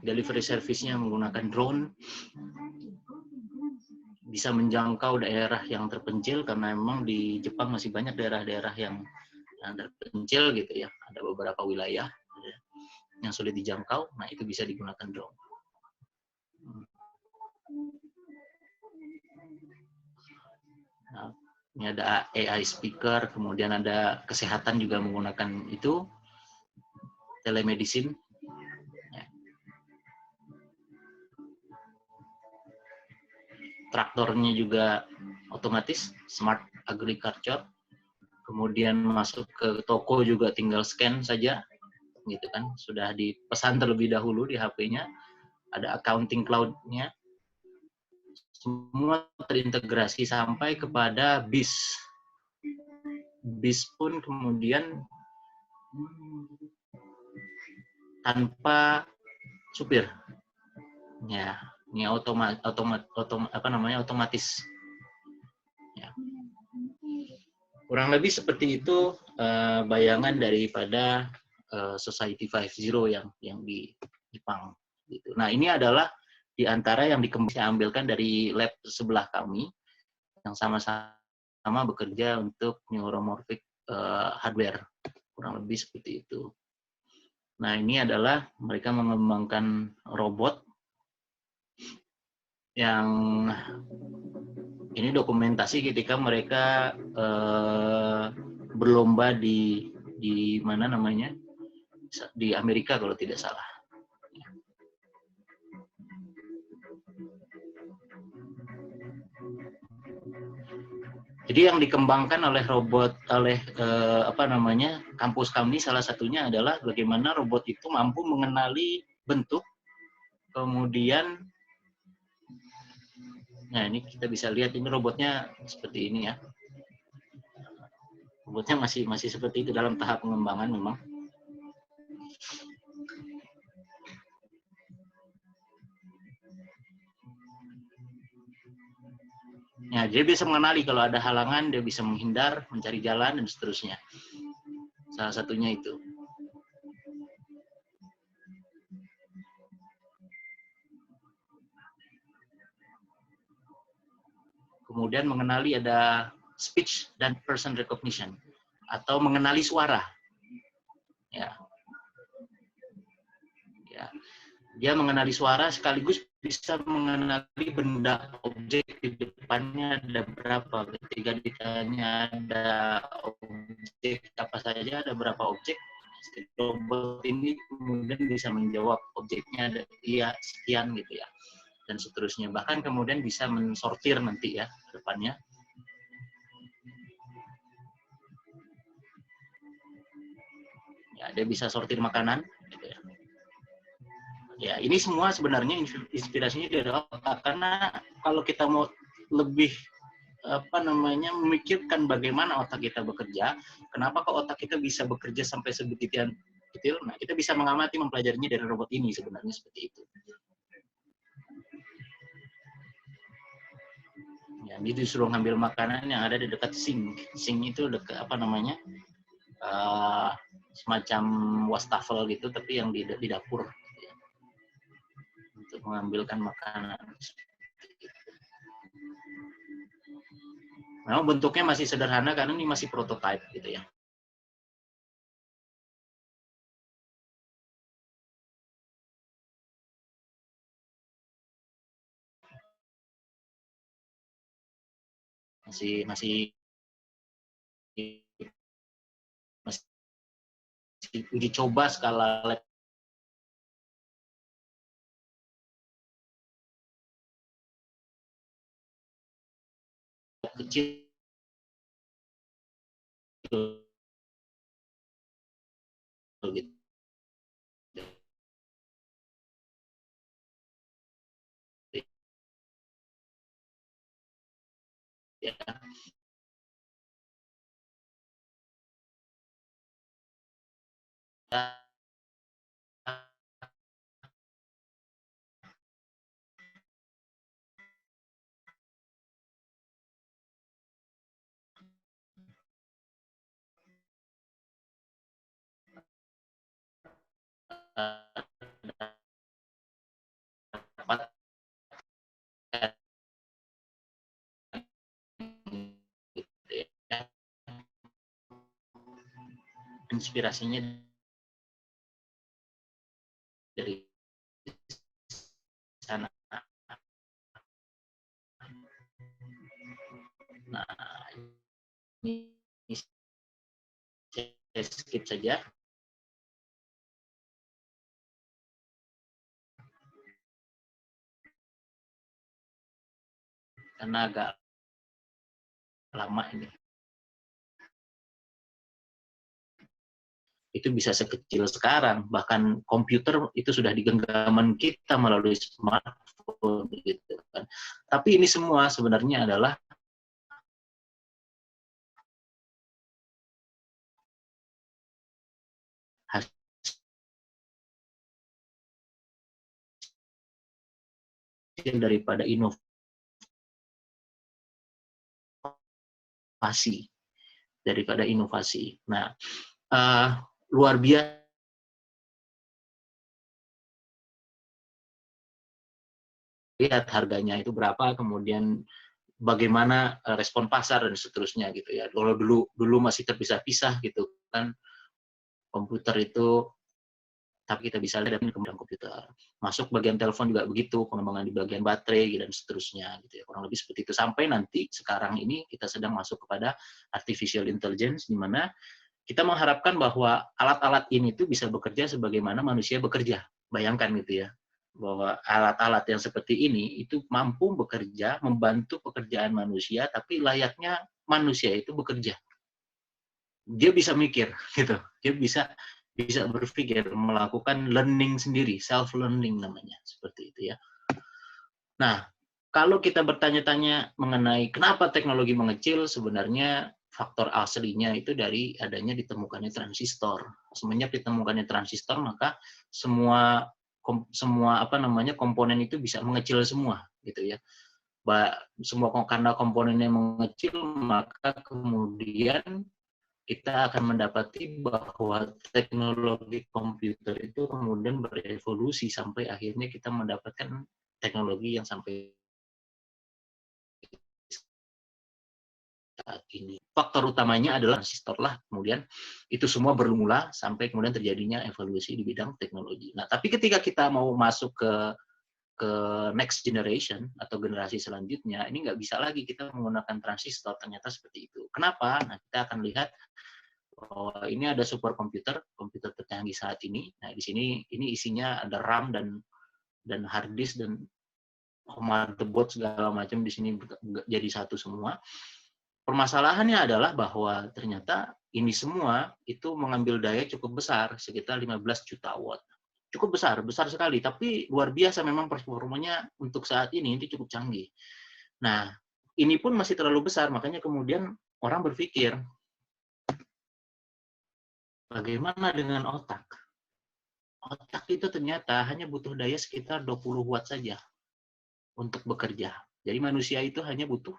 delivery service-nya menggunakan drone, bisa menjangkau daerah yang terpencil karena memang di Jepang masih banyak daerah-daerah yang terpencil gitu ya. Ada beberapa wilayah yang sulit dijangkau, nah itu bisa digunakan drone. Nah, ini ada AI speaker, kemudian ada kesehatan juga menggunakan itu, telemedicine. Traktornya juga otomatis, smart agriculture. Kemudian masuk ke toko juga tinggal scan saja, gitu kan. Sudah dipesan terlebih dahulu di HP-nya. Ada accounting cloud-nya. Semua terintegrasi sampai kepada bis. Bis pun kemudian tanpa supir. Ya, ini otomatis. Ya. Kurang lebih seperti itu bayangan daripada Society 5.0 yang di Jepang. Gitu. Nah, ini adalah di antara yang diambilkan dari lab sebelah kami yang sama-sama bekerja untuk neuromorphic hardware. Kurang lebih seperti itu. Nah, ini adalah mereka mengembangkan robot yang ini dokumentasi ketika mereka berlomba di mana namanya, di Amerika kalau tidak salah. Jadi yang dikembangkan oleh kampus kami salah satunya adalah bagaimana robot itu mampu mengenali bentuk, kemudian nah ini kita bisa lihat ini robotnya seperti ini ya. Robotnya masih seperti itu dalam tahap pengembangan memang. Ya, dia bisa mengenali kalau ada halangan, dia bisa menghindar, mencari jalan, dan seterusnya. Salah satunya itu. Kemudian mengenali ada speech dan person recognition, atau mengenali suara. Ya. Ya. Dia mengenali suara sekaligus bisa mengenali benda, objek di depannya ada berapa. Ketika ditanya ada objek apa saja, ada berapa objek, robot ini kemudian bisa menjawab objeknya ada iya sekian gitu ya, dan seterusnya. Bahkan kemudian bisa mensortir nanti ya ke depannya. Ya, dia bisa sortir makanan gitu ya. Ya, ini semua sebenarnya inspirasinya dari otak, karena kalau kita mau lebih memikirkan bagaimana otak kita bekerja, kenapa kok otak kita bisa bekerja sampai sedetail detail, nah kita bisa mengamati, mempelajarinya dari robot ini sebenarnya seperti itu. Ya, dia disuruh ngambil makanan yang ada di dekat sink. Sink itu dekat semacam wastafel gitu, tapi yang di dapur. Untuk mengambilkan makanan. Memang bentuknya masih sederhana karena ini masih prototype gitu ya. masih masih masih uji coba skala lab kecil gitu ya. Inspirasinya dari sana. Nah, ini saya skip saja. Karena agak lama ini. Itu bisa sekecil sekarang, bahkan komputer itu sudah di genggaman kita melalui smartphone gitu kan. Tapi ini semua sebenarnya adalah hasil daripada inovasi. Nah, luar biasa lihat harganya itu berapa, kemudian bagaimana respon pasar dan seterusnya gitu ya. Kalau dulu masih terpisah-pisah gitu kan komputer itu, tapi kita bisa lihat kemudian komputer. Masuk bagian telepon juga begitu, pengembangan di bagian baterai dan seterusnya gitu ya. Kurang lebih seperti itu sampai nanti sekarang ini kita sedang masuk kepada artificial intelligence di mana kita mengharapkan bahwa alat-alat ini tuh bisa bekerja sebagaimana manusia bekerja. Bayangkan gitu ya, bahwa alat-alat yang seperti ini itu mampu bekerja, membantu pekerjaan manusia, tapi layaknya manusia itu bekerja. Dia bisa mikir, gitu. Dia bisa berpikir, melakukan learning sendiri, self-learning namanya, seperti itu ya. Nah, kalau kita bertanya-tanya mengenai kenapa teknologi mengecil, sebenarnya faktor aslinya itu dari adanya ditemukannya transistor. Semenjak ditemukannya transistor, maka semua komponen itu bisa mengecil semua, gitu ya. Semua karena komponennya mengecil, maka kemudian kita akan mendapati bahwa teknologi komputer itu kemudian berevolusi sampai akhirnya kita mendapatkan teknologi yang sampai saat ini. Faktor utamanya adalah transistor lah, kemudian itu semua bermula sampai kemudian terjadinya evolusi di bidang teknologi. Nah, tapi ketika kita mau masuk ke next generation atau generasi selanjutnya, ini nggak bisa lagi kita menggunakan transistor, ternyata seperti itu. Kenapa? Nah, kita akan lihat bahwa ini ada superkomputer, komputer tercanggih saat ini. Nah, di sini ini isinya ada RAM dan hard disk dan motherboard segala macam di sini jadi satu semua. Permasalahannya adalah bahwa ternyata ini semua itu mengambil daya cukup besar, sekitar 15 juta watt. Cukup besar, besar sekali, tapi luar biasa memang performanya untuk saat ini itu cukup canggih. Nah, ini pun masih terlalu besar, makanya kemudian orang berpikir, bagaimana dengan otak? Otak itu ternyata hanya butuh daya sekitar 20 watt saja untuk bekerja. Jadi manusia itu hanya butuh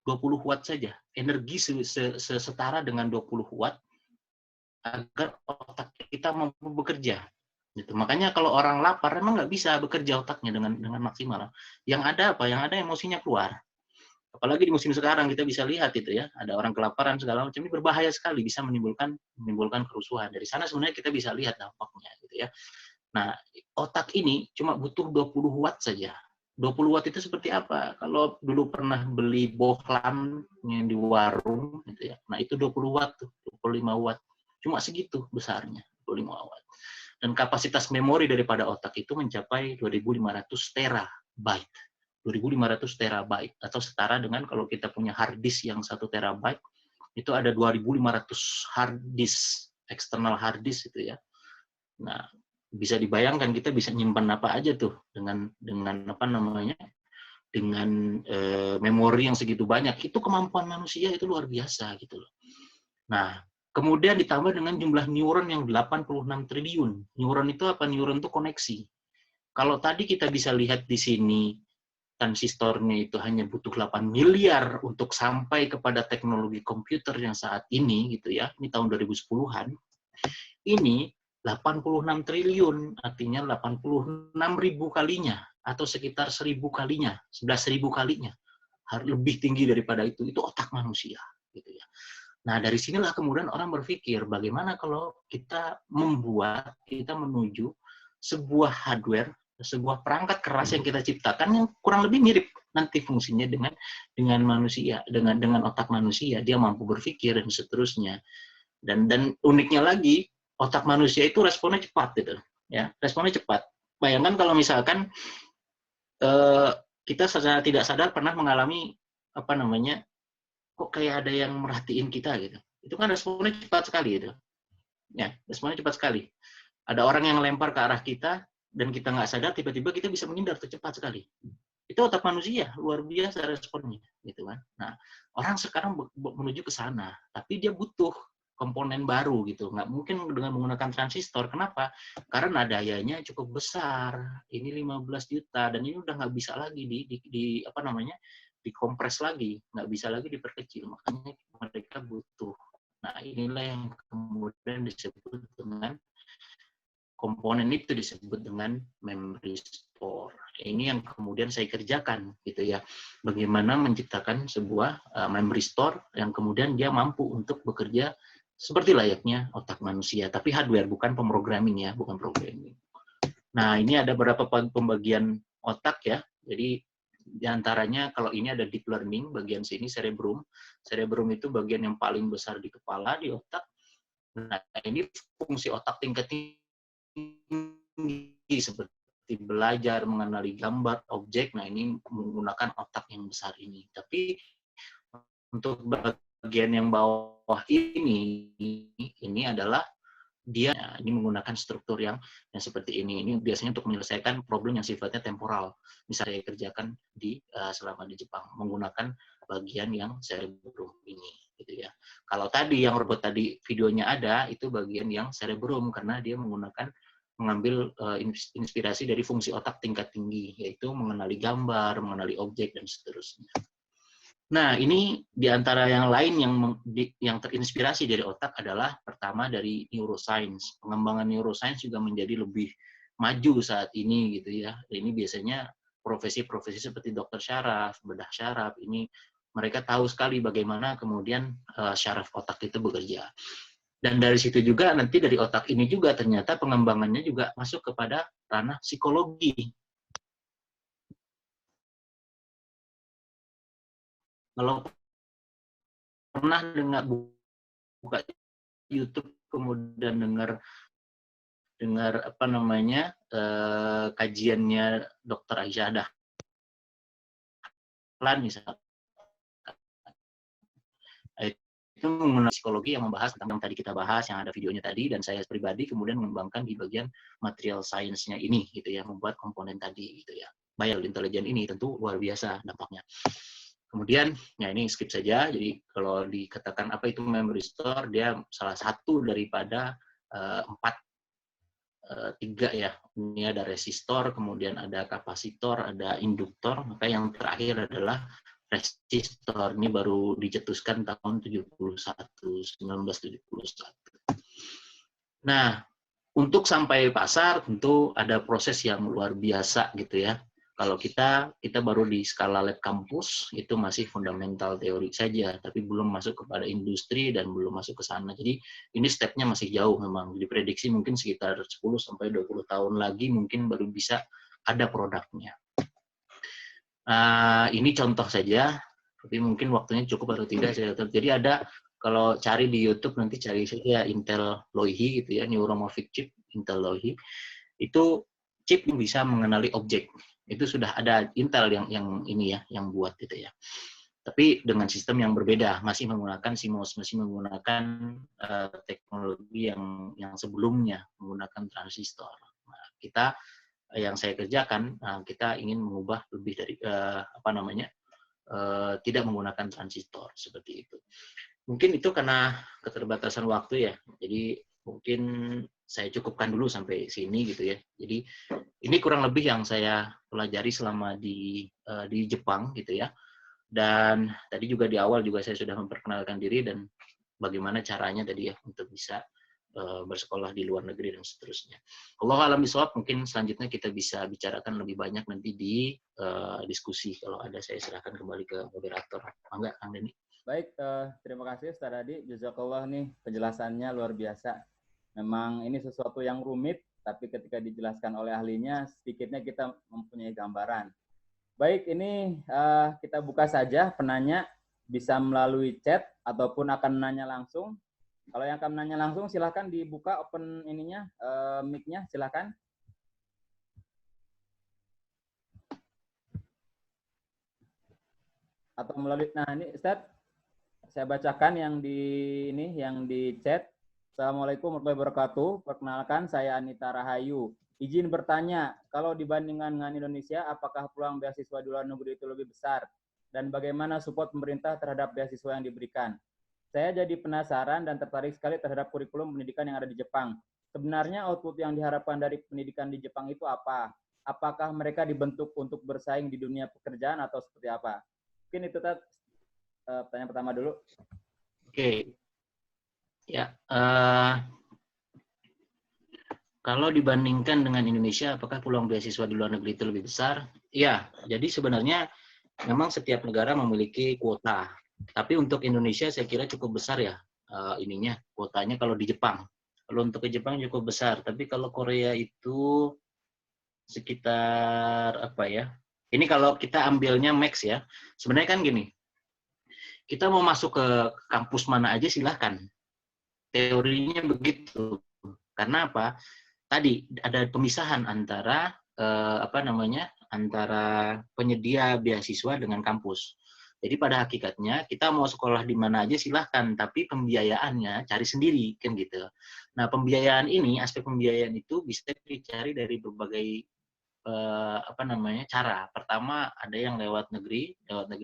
20 watt saja. Energi setara dengan 20 watt agar otak kita mampu bekerja. Gitu. Makanya kalau orang lapar memang nggak bisa bekerja otaknya dengan maksimal. Yang ada apa? Yang ada emosinya keluar. Apalagi di musim sekarang kita bisa lihat itu ya, ada orang kelaparan segala macam, ini berbahaya sekali, bisa menimbulkan kerusuhan. Dari sana sebenarnya kita bisa lihat dampaknya gitu ya. Nah, otak ini cuma butuh 20 watt saja. 20 watt itu seperti apa? Kalau dulu pernah beli bohlam yang di warung gitu ya. Nah, itu 20 watt tuh, 25 watt. Cuma segitu besarnya, 25 watt. Dan kapasitas memori daripada otak itu mencapai 2.500 terabyte. 2.500 terabyte atau setara dengan kalau kita punya hard disk yang 1 terabyte itu ada 2.500 hard disk, eksternal hard disk itu ya. Nah, bisa dibayangkan kita bisa nyimpan apa aja tuh dengan apa namanya? Dengan memori yang segitu banyak. Itu kemampuan manusia itu luar biasa gitu loh. Nah, kemudian ditambah dengan jumlah neuron yang 86 triliun. Neuron itu apa? Neuron itu koneksi. Kalau tadi kita bisa lihat di sini transistornya itu hanya butuh 8 miliar untuk sampai kepada teknologi komputer yang saat ini gitu ya. Ini tahun 2010-an. Ini 86 triliun, artinya 86.000 kalinya, atau sekitar 1.000 kalinya, 11.000 kalinya. Lebih tinggi daripada itu otak manusia. Gitu ya. Nah, dari sinilah kemudian orang berpikir, bagaimana kalau kita menuju sebuah hardware, sebuah perangkat keras yang kita ciptakan yang kurang lebih mirip nanti fungsinya dengan manusia, dengan otak manusia, dia mampu berpikir dan seterusnya. Dan uniknya lagi, otak manusia itu responnya cepat gitu, ya, responnya cepat. Bayangkan kalau misalkan kita secara tidak sadar pernah mengalami apa namanya, kok kayak ada yang merhatiin kita gitu. Itu kan responnya cepat sekali itu. Ya, responnya cepat sekali. Ada orang yang lempar ke arah kita dan kita nggak sadar, tiba-tiba kita bisa menghindar cepat sekali. Itu otak manusia, luar biasa responnya, gitu kan. Nah, orang sekarang menuju ke sana, tapi dia butuh komponen baru gitu, nggak mungkin dengan menggunakan transistor. Kenapa? Karena dayanya cukup besar, ini 15 juta dan ini udah nggak bisa lagi di apa namanya, dikompres lagi, nggak bisa lagi diperkecil, makanya mereka butuh. Nah, inilah yang kemudian disebut dengan komponen itu disebut dengan memory store. Ini yang kemudian saya kerjakan gitu ya. Bagaimana menciptakan sebuah memory store yang kemudian dia mampu untuk bekerja seperti layaknya otak manusia, tapi hardware, bukan pemrogramming ya, bukan programming. Nah, ini ada beberapa pembagian otak ya. Jadi diantaranya kalau ini ada deep learning, bagian sini cerebrum. Cerebrum itu bagian yang paling besar di kepala, di otak. Nah, ini fungsi otak tingkat tinggi seperti belajar, mengenali gambar, objek. Nah, ini menggunakan otak yang besar ini. Tapi untuk bagian yang bawah ini adalah dia ini menggunakan struktur yang seperti ini. Ini biasanya untuk menyelesaikan problem yang sifatnya temporal. Misalnya saya kerjakan selama di Jepang menggunakan bagian yang cerebrum ini, gitu ya. Kalau tadi yang robot tadi videonya ada, itu bagian yang cerebrum karena dia mengambil inspirasi dari fungsi otak tingkat tinggi, yaitu mengenali gambar, mengenali objek dan seterusnya. Nah, ini di antara yang lain yang terinspirasi dari otak adalah pertama dari neuroscience. Pengembangan neuroscience juga menjadi lebih maju saat ini gitu ya. Ini biasanya profesi-profesi seperti dokter syaraf, bedah syaraf, ini mereka tahu sekali bagaimana kemudian syaraf otak itu bekerja. Dan dari situ juga nanti dari otak ini juga ternyata pengembangannya juga masuk kepada ranah psikologi. Kalau pernah buka YouTube kemudian dengar apa namanya kajiannya Dr. Aisyah Dahlan misalnya, itu mengenai psikologi yang membahas tentang yang tadi kita bahas, yang ada videonya tadi, dan saya pribadi kemudian mengembangkan di bagian material science-nya ini gitu ya, membuat komponen tadi gitu ya. Bio intelligence ini tentu luar biasa dampaknya. Kemudian, ya ini skip saja. Jadi kalau dikatakan apa itu memory store, dia salah satu daripada tiga ya. Ini ada resistor, kemudian ada kapasitor, ada induktor. Maka yang terakhir adalah resistor. Ini baru dicetuskan tahun 1971. Nah, untuk sampai pasar tentu ada proses yang luar biasa gitu ya. Kalau kita baru di skala lab kampus, itu masih fundamental teori saja, tapi belum masuk kepada industri dan belum masuk ke sana. Jadi ini stepnya masih jauh memang. Diprediksi mungkin sekitar 10-20 tahun lagi mungkin baru bisa ada produknya. Ini contoh saja, tapi mungkin waktunya cukup atau tidak. Jadi ada, kalau cari di YouTube nanti cari saja Intel Loihi gitu ya, Neuromorphic Chip Intel Loihi. Itu chip yang bisa mengenali objek. Itu sudah ada Intel yang ini ya, yang buat gitu ya. Tapi dengan sistem yang berbeda, masih menggunakan CMOS, masih menggunakan teknologi yang sebelumnya menggunakan transistor. Nah, yang saya kerjakan, kita ingin mengubah lebih dari tidak menggunakan transistor seperti itu. Mungkin itu karena keterbatasan waktu ya. Jadi mungkin saya cukupkan dulu sampai sini gitu ya. Jadi ini kurang lebih yang saya pelajari selama di Jepang gitu ya. Dan tadi juga di awal juga saya sudah memperkenalkan diri dan bagaimana caranya tadi ya untuk bisa bersekolah di luar negeri dan seterusnya. Allah alam bisawab, mungkin selanjutnya kita bisa bicarakan lebih banyak nanti di diskusi. Kalau ada saya serahkan kembali ke moderator. Enggak, Kang Denny? Baik, terima kasih Ustaz Adi. Jazakallah nih penjelasannya luar biasa. Memang ini sesuatu yang rumit, tapi ketika dijelaskan oleh ahlinya, sedikitnya kita mempunyai gambaran. Baik, ini kita buka saja penanya bisa melalui chat ataupun akan menanya langsung. Kalau yang akan menanya langsung silahkan dibuka open ininya, mic-nya silahkan. Atau melalui, nah ini Ustaz, saya bacakan yang di chat. Assalamualaikum warahmatullahi wabarakatuh. Perkenalkan, saya Anita Rahayu. Izin bertanya, kalau dibandingkan dengan Indonesia, apakah peluang beasiswa di luar negeri itu lebih besar? Dan bagaimana support pemerintah terhadap beasiswa yang diberikan? Saya jadi penasaran dan tertarik sekali terhadap kurikulum pendidikan yang ada di Jepang. Sebenarnya output yang diharapkan dari pendidikan di Jepang itu apa? Apakah mereka dibentuk untuk bersaing di dunia pekerjaan atau seperti apa? Mungkin itu pertanyaan pertama dulu. Oke. Ya, kalau dibandingkan dengan Indonesia, apakah peluang beasiswa di luar negeri itu lebih besar? Ya, jadi sebenarnya memang setiap negara memiliki kuota. Tapi untuk Indonesia saya kira cukup besar ya kuotanya kalau di Jepang. Kalau untuk ke Jepang cukup besar, tapi kalau Korea itu sekitar apa ya? Ini kalau kita ambilnya max ya. Sebenarnya kan gini, kita mau masuk ke kampus mana aja silahkan. Teorinya begitu. Karena apa? Tadi ada pemisahan antara antara penyedia beasiswa dengan kampus. Jadi pada hakikatnya kita mau sekolah di mana aja silahkan, tapi pembiayaannya cari sendiri kan gitu. Nah pembiayaan ini, aspek pembiayaan itu bisa dicari dari berbagai cara. Pertama ada yang lewat negeri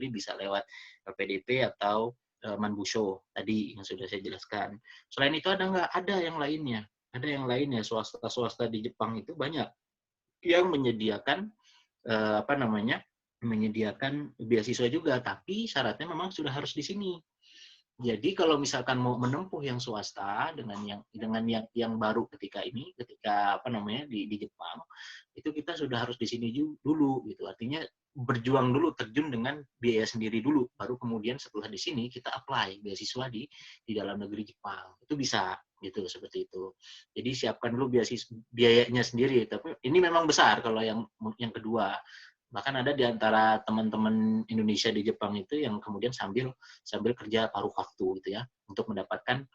bisa lewat LPDP atau Manbusho tadi yang sudah saya jelaskan. Selain itu ada nggak? Ada yang lainnya. Ada yang lainnya, swasta di Jepang itu banyak yang menyediakan menyediakan beasiswa juga, tapi syaratnya memang sudah harus di sini. Jadi kalau misalkan mau menempuh yang swasta dengan yang baru ketika di Jepang, itu kita sudah harus di sini dulu gitu. Artinya berjuang dulu, terjun dengan biaya sendiri dulu, baru kemudian setelah di sini kita apply beasiswa di dalam negeri Jepang. Itu bisa gitu, seperti itu. Jadi siapkan dulu biayanya sendiri. Tapi ini memang besar kalau yang kedua. Bahkan ada di antara teman-teman Indonesia di Jepang itu yang kemudian sambil kerja paruh waktu gitu ya untuk mendapatkan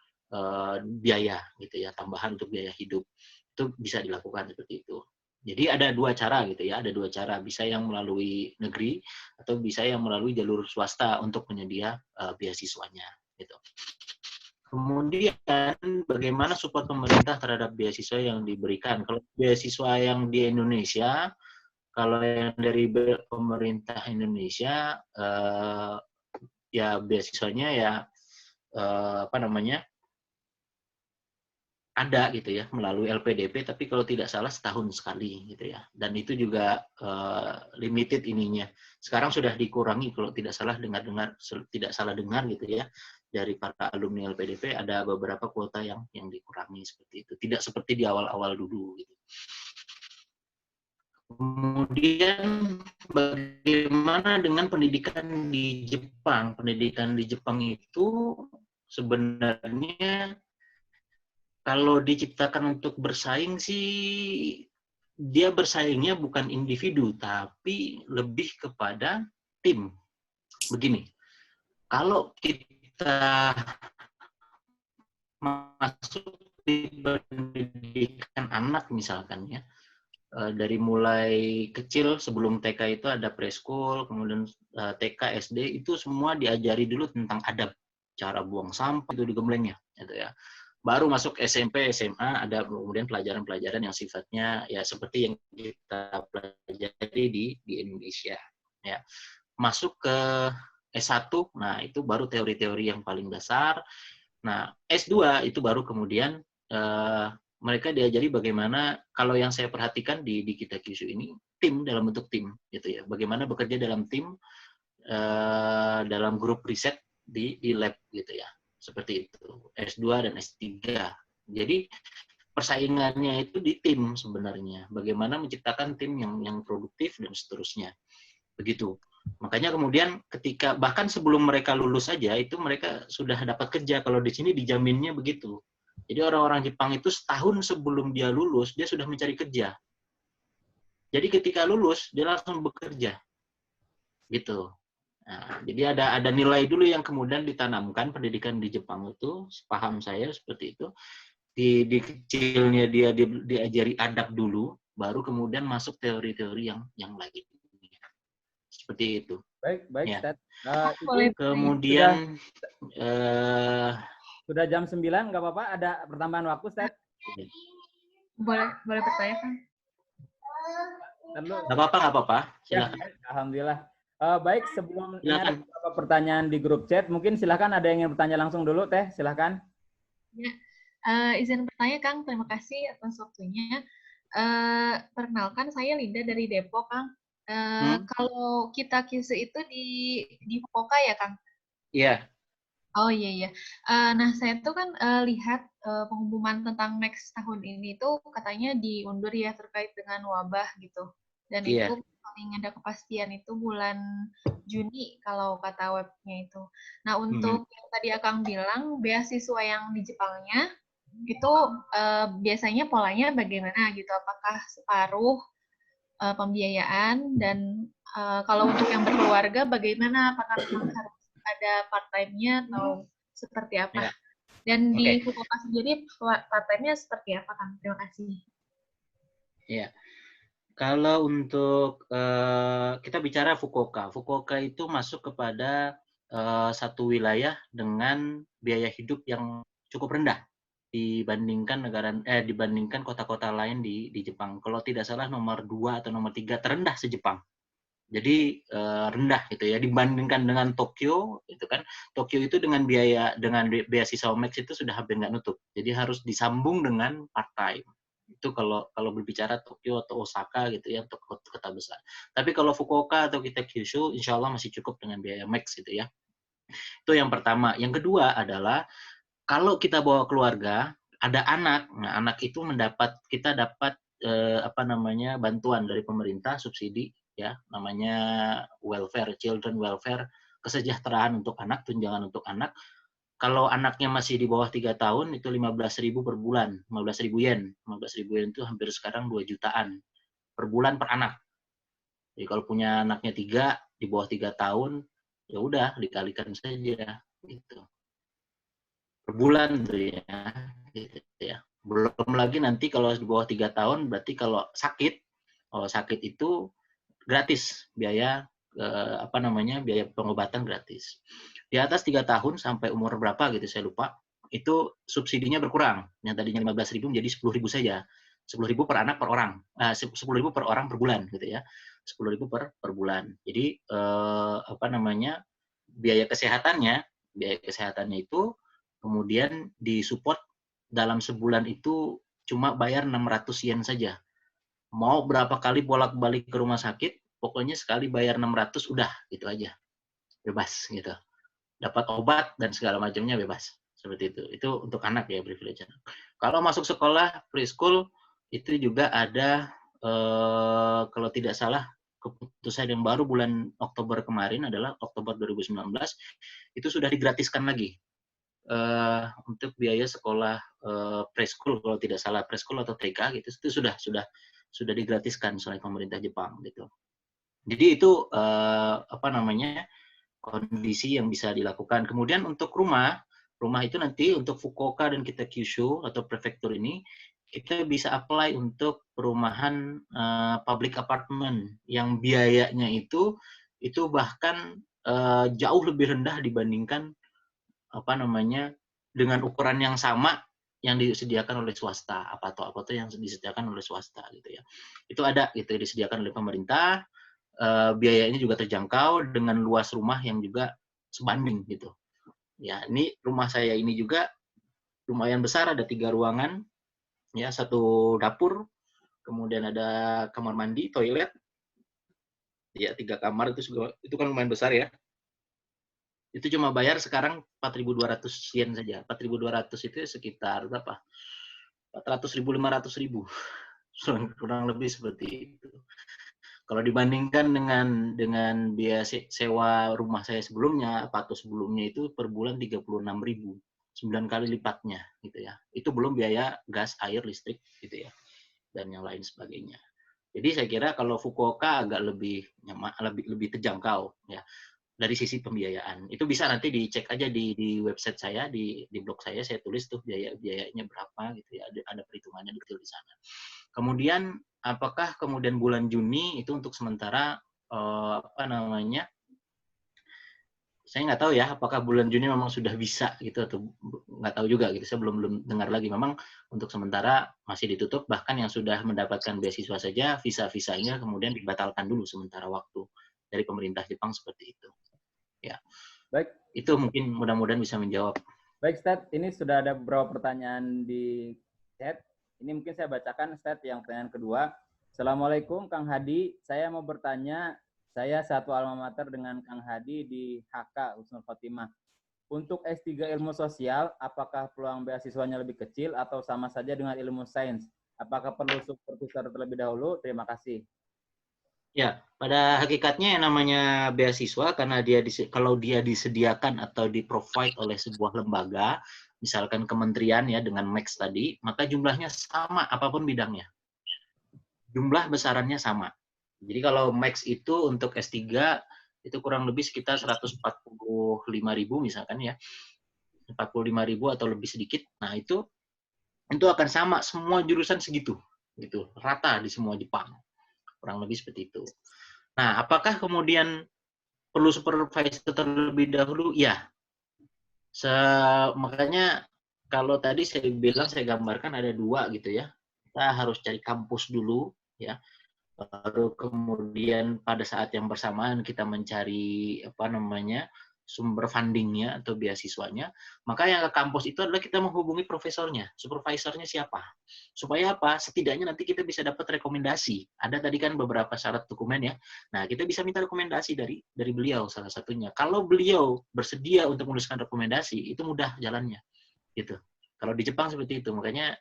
biaya gitu ya, tambahan untuk biaya hidup. Itu bisa dilakukan seperti itu. Jadi ada dua cara gitu ya, ada dua cara, bisa yang melalui negeri atau bisa yang melalui jalur swasta untuk penyedia beasiswanya gitu. Kemudian bagaimana support pemerintah terhadap beasiswa yang diberikan? Kalau beasiswa yang di Indonesia, kalau yang dari pemerintah Indonesia ya beasiswanya ya ada gitu ya melalui LPDP, tapi kalau tidak salah setahun sekali gitu ya, dan itu juga limited ininya. Sekarang sudah dikurangi kalau tidak salah dengar gitu ya dari para alumni LPDP, ada beberapa kuota yang dikurangi seperti itu, tidak seperti di awal-awal dulu gitu. Kemudian bagaimana dengan pendidikan di Jepang? Pendidikan di Jepang itu sebenarnya kalau diciptakan untuk bersaing sih dia bersaingnya bukan individu, tapi lebih kepada tim. Begini, kalau kita masuk di pendidikan anak misalkan ya, dari mulai kecil sebelum TK itu ada preschool, kemudian TK, SD itu semua diajari dulu tentang adab, cara buang sampah itu di gemblengnya, gitu ya. Baru masuk SMP, SMA ada kemudian pelajaran-pelajaran yang sifatnya ya seperti yang kita pelajari di Indonesia. Ya, masuk ke S1, nah itu baru teori-teori yang paling dasar. Nah, S2 itu baru kemudian mereka diajari bagaimana, kalau yang saya perhatikan di kita Kyushu ini, tim dalam bentuk tim, gitu ya. Bagaimana bekerja dalam tim, dalam grup riset di lab, gitu ya. Seperti itu. S2 dan S3. Jadi persaingannya itu di tim sebenarnya. Bagaimana menciptakan tim yang produktif dan seterusnya. Begitu. Makanya kemudian ketika bahkan sebelum mereka lulus saja itu mereka sudah dapat kerja. Kalau di sini dijaminnya begitu. Jadi orang-orang Jepang itu setahun sebelum dia lulus dia sudah mencari kerja. Jadi ketika lulus dia langsung bekerja. Gitu. Nah, jadi ada nilai dulu yang kemudian ditanamkan pendidikan di Jepang itu, paham saya seperti itu. Di kecilnya dia diajari adab dulu, baru kemudian masuk teori-teori yang lain. Seperti itu. Baik, Ya. Ustaz. Boleh. Kemudian Sudah jam 9, nggak apa-apa. Ada pertambahan waktu, Ustaz? Boleh bertanya kan? Nggak apa-apa. Silakan. Ya, alhamdulillah. Baik, sebelum ini ada Silakan. beberapa pertanyaan di grup chat, mungkin silakan ada yang ingin bertanya langsung dulu, Teh. Silakan. Ya, izin bertanya, Kang. Terima kasih atas waktunya. Perkenalkan, saya Linda dari Depok, Kang. Kalau kita Kyushu itu di Fukuoka ya, Kang? Iya. Oh iya. Nah, saya tuh kan lihat pengumuman tentang next tahun ini tuh katanya diundur ya terkait dengan wabah gitu. Dan Iya. itu paling ada kepastian itu bulan Juni kalau kata webnya itu. Nah, untuk yang tadi Akang bilang beasiswa yang di Jepangnya itu biasanya polanya bagaimana gitu? Apakah separuh pembiayaan dan kalau untuk yang berkeluarga bagaimana? Apakah memang harus ada part time-nya atau seperti apa? Ya. Dan di Fukuoka sendiri part time-nya seperti apa, Kang? Terima kasih. Ya. Kalau untuk kita bicara Fukuoka, Fukuoka itu masuk kepada satu wilayah dengan biaya hidup yang cukup rendah dibandingkan kota-kota lain di Jepang. Kalau tidak salah nomor 2 atau nomor 3 terendah se-Jepang. Jadi rendah gitu ya dibandingkan dengan Tokyo itu kan. Tokyo itu dengan beasiswa Max itu sudah hampir nggak nutup. Jadi harus disambung dengan part time. Itu kalau berbicara Tokyo atau Osaka gitu ya untuk kota besar. Tapi kalau Fukuoka atau kita Kyushu insya Allah masih cukup dengan biaya Max gitu ya. Itu yang pertama. Yang kedua adalah kalau kita bawa keluarga, ada anak. Nah, anak itu kita dapat bantuan dari pemerintah, subsidi ya, namanya welfare, children welfare, kesejahteraan untuk anak, tunjangan untuk anak. Kalau anaknya masih di bawah 3 tahun itu 15.000 per bulan, 15.000 yen. 15.000 yen itu hampir sekarang 2 jutaan per bulan per anak. Jadi kalau punya anaknya 3 di bawah 3 tahun, ya udah dikalikan saja gitu. Per bulan tuh ya. Gitu ya. Belum lagi nanti kalau di bawah 3 tahun berarti kalau sakit itu gratis biaya biaya pengobatan gratis. Di atas 3 tahun sampai umur berapa gitu saya lupa, itu subsidinya berkurang. Yang tadinya 15.000 menjadi 10.000 saja. 10.000 per anak per orang. 10.000 per orang per bulan gitu ya. 10.000 per bulan. Jadi biaya kesehatannya itu kemudian disupport dalam sebulan itu cuma bayar 600 yen saja. Mau berapa kali bolak-balik ke rumah sakit, pokoknya sekali bayar 600 udah gitu aja. Bebas gitu. Dapat obat dan segala macamnya bebas. Seperti itu. Itu untuk anak ya, privilege anak. Kalau masuk sekolah preschool itu juga ada kalau tidak salah keputusan yang baru bulan Oktober kemarin adalah Oktober 2019 itu sudah digratiskan lagi untuk biaya sekolah preschool kalau tidak salah preschool atau TK gitu itu sudah sudah digratiskan oleh pemerintah Jepang gitu. Jadi itu kondisi yang bisa dilakukan. Kemudian untuk rumah itu nanti untuk Fukuoka dan kita Kyushu atau prefektur ini kita bisa apply untuk perumahan public apartment yang biayanya itu bahkan jauh lebih rendah dibandingkan dengan ukuran yang sama yang disediakan oleh swasta, apa tuh yang disediakan oleh swasta gitu ya. Itu ada gitu disediakan oleh pemerintah. Biayanya juga terjangkau dengan luas rumah yang juga sebanding gitu. Ya, ini rumah saya ini juga lumayan besar, ada 3 ruangan, ya 1 dapur, kemudian ada kamar mandi, toilet, ya 3 kamar itu kan lumayan besar ya. Itu cuma bayar sekarang 4.200 yen saja. 4.200 itu sekitar berapa? 400.000, 500.000. Kurang lebih seperti itu. Kalau dibandingkan dengan biaya sewa rumah saya sebelumnya, atau sebelumnya itu per bulan 36.000, 9 kali lipatnya gitu ya. Itu belum biaya gas, air, listrik gitu ya, dan yang lain sebagainya. Jadi saya kira kalau Fukuoka agak lebih terjangkau ya dari sisi pembiayaan. Itu bisa nanti dicek aja di website saya, di blog saya tulis tuh biayanya berapa gitu ya, ada perhitungannya detail di sana. Kemudian apakah kemudian bulan Juni itu untuk sementara saya nggak tahu ya apakah bulan Juni memang sudah bisa gitu atau nggak tahu juga gitu, saya belum dengar lagi. Memang untuk sementara masih ditutup, bahkan yang sudah mendapatkan beasiswa saja visa-visanya kemudian dibatalkan dulu sementara waktu dari pemerintah Jepang seperti itu ya. Baik, itu mungkin mudah-mudahan bisa menjawab. Baik, Stat, ini sudah ada beberapa pertanyaan di chat. Ini mungkin saya bacakan, Stat, yang pertanyaan kedua. Assalamualaikum, Kang Hadi. Saya mau bertanya, saya satu alma mater dengan Kang Hadi di HK, Husnul Khotimah. Untuk S3 ilmu sosial, apakah peluang beasiswanya lebih kecil atau sama saja dengan ilmu sains? Apakah perlu supervisor terlebih dahulu? Terima kasih. Ya, pada hakikatnya yang namanya beasiswa karena kalau dia disediakan atau di-provide oleh sebuah lembaga, misalkan kementerian ya dengan Max tadi, maka jumlahnya sama apapun bidangnya. Jumlah besarannya sama. Jadi kalau Max itu untuk S3 itu kurang lebih sekitar 145.000 misalkan ya. 45.000 atau lebih sedikit. Nah, itu akan sama semua jurusan segitu gitu, rata di semua Jepang. Kurang lebih seperti itu. Nah, apakah kemudian perlu supervisor terlebih dahulu? Ya. Makanya kalau tadi saya gambarkan ada 2 gitu ya. Kita harus cari kampus dulu ya. Baru kemudian pada saat yang bersamaan kita mencari sumber fundingnya atau beasiswanya, maka yang ke kampus itu adalah kita menghubungi profesornya, supervisornya siapa. Supaya apa? Setidaknya nanti kita bisa dapat rekomendasi. Ada tadi kan beberapa syarat dokumen ya. Nah, kita bisa minta rekomendasi dari beliau salah satunya. Kalau beliau bersedia untuk menuliskan rekomendasi, itu mudah jalannya. Gitu. Kalau di Jepang seperti itu. Makanya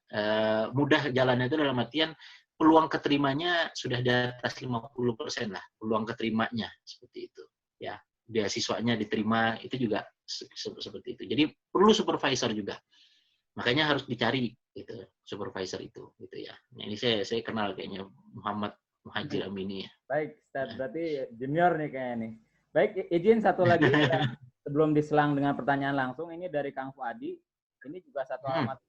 mudah jalannya itu dalam artian peluang keterimanya sudah di atas 50% lah. Peluang keterimanya seperti itu. Ya. Beasiswanya diterima itu juga seperti itu. Jadi perlu supervisor juga. Makanya harus dicari gitu supervisor itu gitu ya. Nah, ini saya kenal kayaknya Muhammad Muhajir Amini ya. Baik, Ustaz, berarti junior nih kayaknya nih. Baik, izin satu lagi sebelum diselang dengan pertanyaan langsung, ini dari Kang Fuadi. Ini juga satu alamat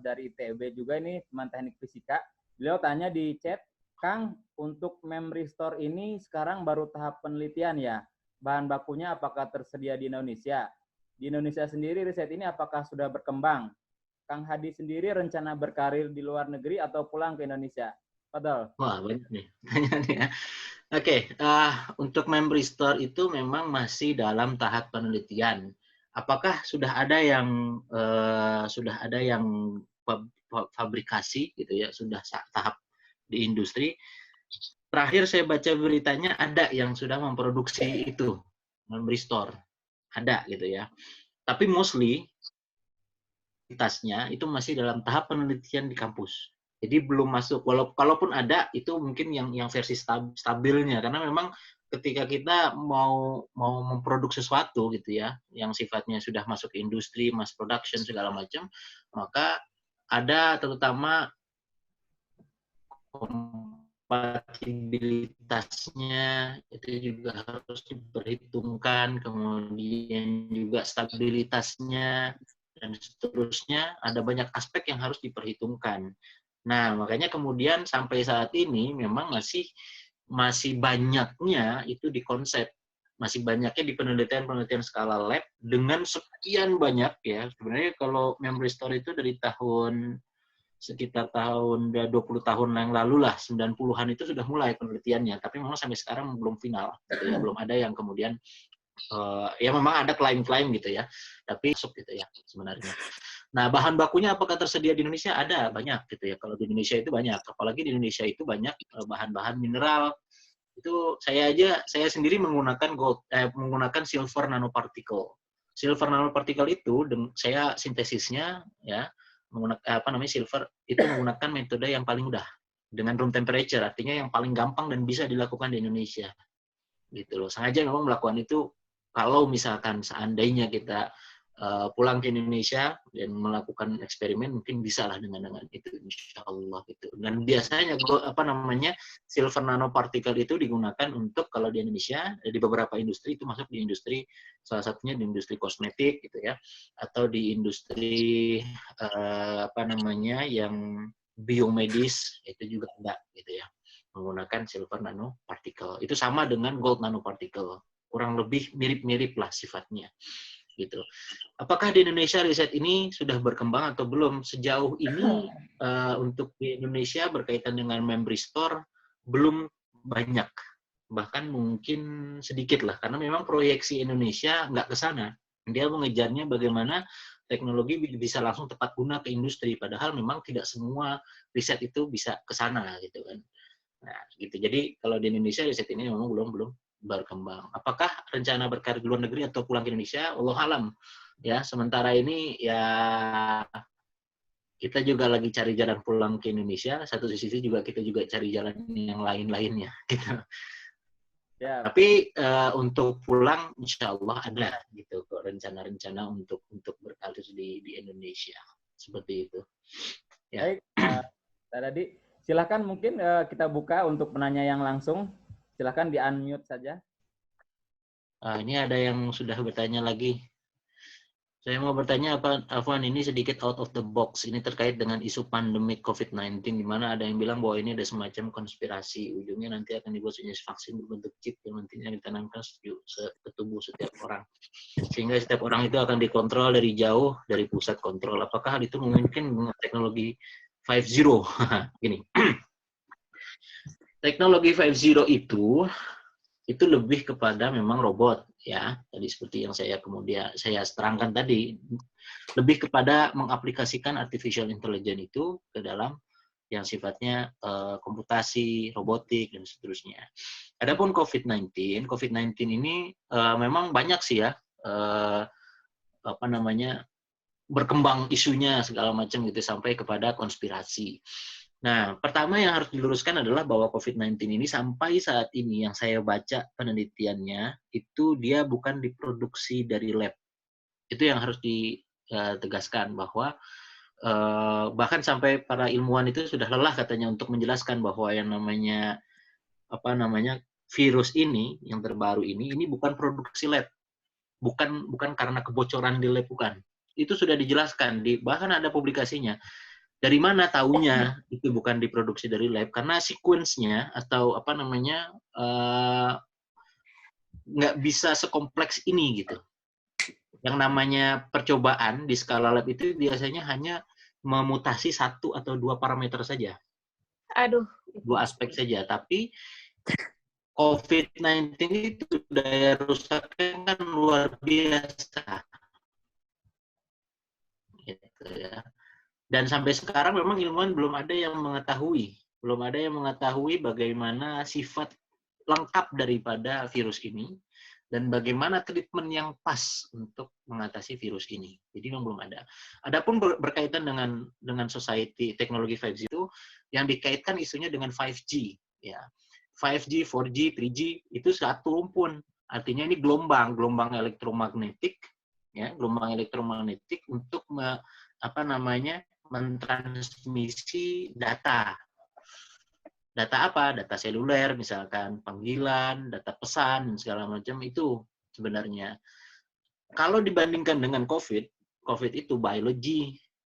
dari ITB juga, ini teman teknik fisika. Beliau tanya di chat, Kang, untuk memory store ini sekarang baru tahap penelitian ya? Bahan bakunya apakah tersedia di Indonesia? Di Indonesia sendiri riset ini apakah sudah berkembang? Kang Hadi sendiri rencana berkarir di luar negeri atau pulang ke Indonesia? Padahal. Wah, banyak nih. Oke, untuk memory store itu memang masih dalam tahap penelitian. Apakah sudah ada yang fabrikasi gitu ya, sudah tahap di industri? Terakhir saya baca beritanya ada yang sudah memproduksi itu memory store, ada gitu ya. Tapi mostly itu masih dalam tahap penelitian di kampus. Jadi belum masuk. Kalaupun ada itu mungkin yang versi stabilnya, karena memang ketika kita mau memproduksi sesuatu gitu ya, yang sifatnya sudah masuk ke industri, mass production segala macam, maka ada terutama kompatibilitasnya itu juga harus diperhitungkan, kemudian juga stabilitasnya dan seterusnya, ada banyak aspek yang harus diperhitungkan. Nah, makanya kemudian sampai saat ini memang masih banyaknya itu di konsep, masih banyaknya di penelitian-penelitian skala lab dengan sekian banyak ya. Sebenarnya kalau memory store itu dari sekitar tahun 20 tahun yang lalu lah, 90-an itu sudah mulai penelitiannya, tapi memang sampai sekarang belum final gitu ya, belum ada yang kemudian ya memang ada klaim-klaim gitu ya, tapi masuk gitu ya sebenarnya. Nah, bahan bakunya apakah tersedia di Indonesia? Ada, banyak gitu ya. Kalau di Indonesia itu banyak, apalagi di Indonesia itu banyak bahan-bahan mineral. Itu saya sendiri menggunakan silver nanoparticle. Silver nanoparticle itu saya sintesisnya ya menggunakan silver itu menggunakan metode yang paling mudah dengan room temperature, artinya yang paling gampang dan bisa dilakukan di Indonesia gitu loh. Sengaja memang melakukan itu kalau misalkan seandainya kita pulang ke Indonesia dan melakukan eksperimen, mungkin bisa lah dengan itu, insya Allah gitu. Dan biasanya silver nanoparticle itu digunakan untuk kalau di Indonesia di beberapa industri, itu masuk di industri, salah satunya di industri kosmetik gitu ya, atau di industri yang biomedis itu juga enggak gitu ya, menggunakan silver nanoparticle. Itu sama dengan gold nanoparticle, kurang lebih mirip-mirip lah sifatnya gitu. Apakah di Indonesia riset ini sudah berkembang atau belum? Sejauh ini untuk di Indonesia berkaitan dengan memory store belum banyak, bahkan mungkin sedikit lah, karena memang proyeksi Indonesia nggak ke sana. Dia mengejarnya bagaimana teknologi bisa langsung tepat guna ke industri, padahal memang tidak semua riset itu bisa ke sana gitu kan. Nah, gitu. Jadi kalau di Indonesia riset ini memang belum berkembang. Apakah rencana berkarir di luar negeri atau pulang ke Indonesia? Allah alam. Ya, sementara ini ya kita juga lagi cari jalan pulang ke Indonesia. Satu sisi juga kita juga cari jalan yang lain-lainnya. Gitu. Ya. Tapi untuk pulang, insya Allah ada gitu rencana-rencana untuk berkarir di Indonesia seperti itu. Ya. Baik, tadi silakan mungkin kita buka untuk penanya yang langsung. Silakan di unmute saja. Ini ada yang sudah bertanya lagi. Saya mau bertanya, Afwan, ini sedikit out of the box. Ini terkait dengan isu pandemi COVID-19, di mana ada yang bilang bahwa ini ada semacam konspirasi. Ujungnya nanti akan dibuat jenis vaksin berbentuk chip yang nantinya ditanamkan ke tubuh setiap orang. Sehingga setiap orang itu akan dikontrol dari jauh, dari pusat kontrol. Apakah hal itu mungkin dengan teknologi 5.0? Gini. Teknologi 5.0 itu lebih kepada memang robot ya, tadi seperti yang saya terangkan tadi, lebih kepada mengaplikasikan artificial intelligence itu ke dalam yang sifatnya komputasi, robotik dan seterusnya. Adapun COVID-19 ini memang banyak sih ya berkembang isunya segala macam gitu sampai kepada konspirasi. Nah, pertama yang harus diluruskan adalah bahwa COVID-19 ini sampai saat ini yang saya baca penelitiannya itu dia bukan diproduksi dari lab. Itu yang harus ditegaskan bahwa bahkan sampai para ilmuwan itu sudah lelah katanya untuk menjelaskan bahwa yang namanya virus ini yang terbaru ini bukan produksi lab. Bukan karena kebocoran di lab, bukan. Itu sudah dijelaskan, bahkan ada publikasinya. Dari mana taunya itu bukan diproduksi dari lab? Karena sequence-nya atau nggak bisa sekompleks ini gitu. Yang namanya percobaan di skala lab itu biasanya hanya memutasi 1 atau 2 parameter saja. Aduh. 2 aspek saja. Tapi COVID-19 itu daya rusaknya kan luar biasa. Gitu ya. Dan sampai sekarang memang ilmuwan belum ada yang mengetahui bagaimana sifat lengkap daripada virus ini dan bagaimana treatment yang pas untuk mengatasi virus ini. Jadi memang belum ada. Adapun berkaitan dengan society teknologi 5G itu yang dikaitkan isunya dengan 5G ya. 5G, 4G, 3G itu satu rumpun. Artinya ini gelombang elektromagnetik ya, gelombang elektromagnetik untuk mentransmisi data. Data apa? Data seluler, misalkan panggilan, data pesan, dan segala macam itu sebenarnya. Kalau dibandingkan dengan COVID, COVID itu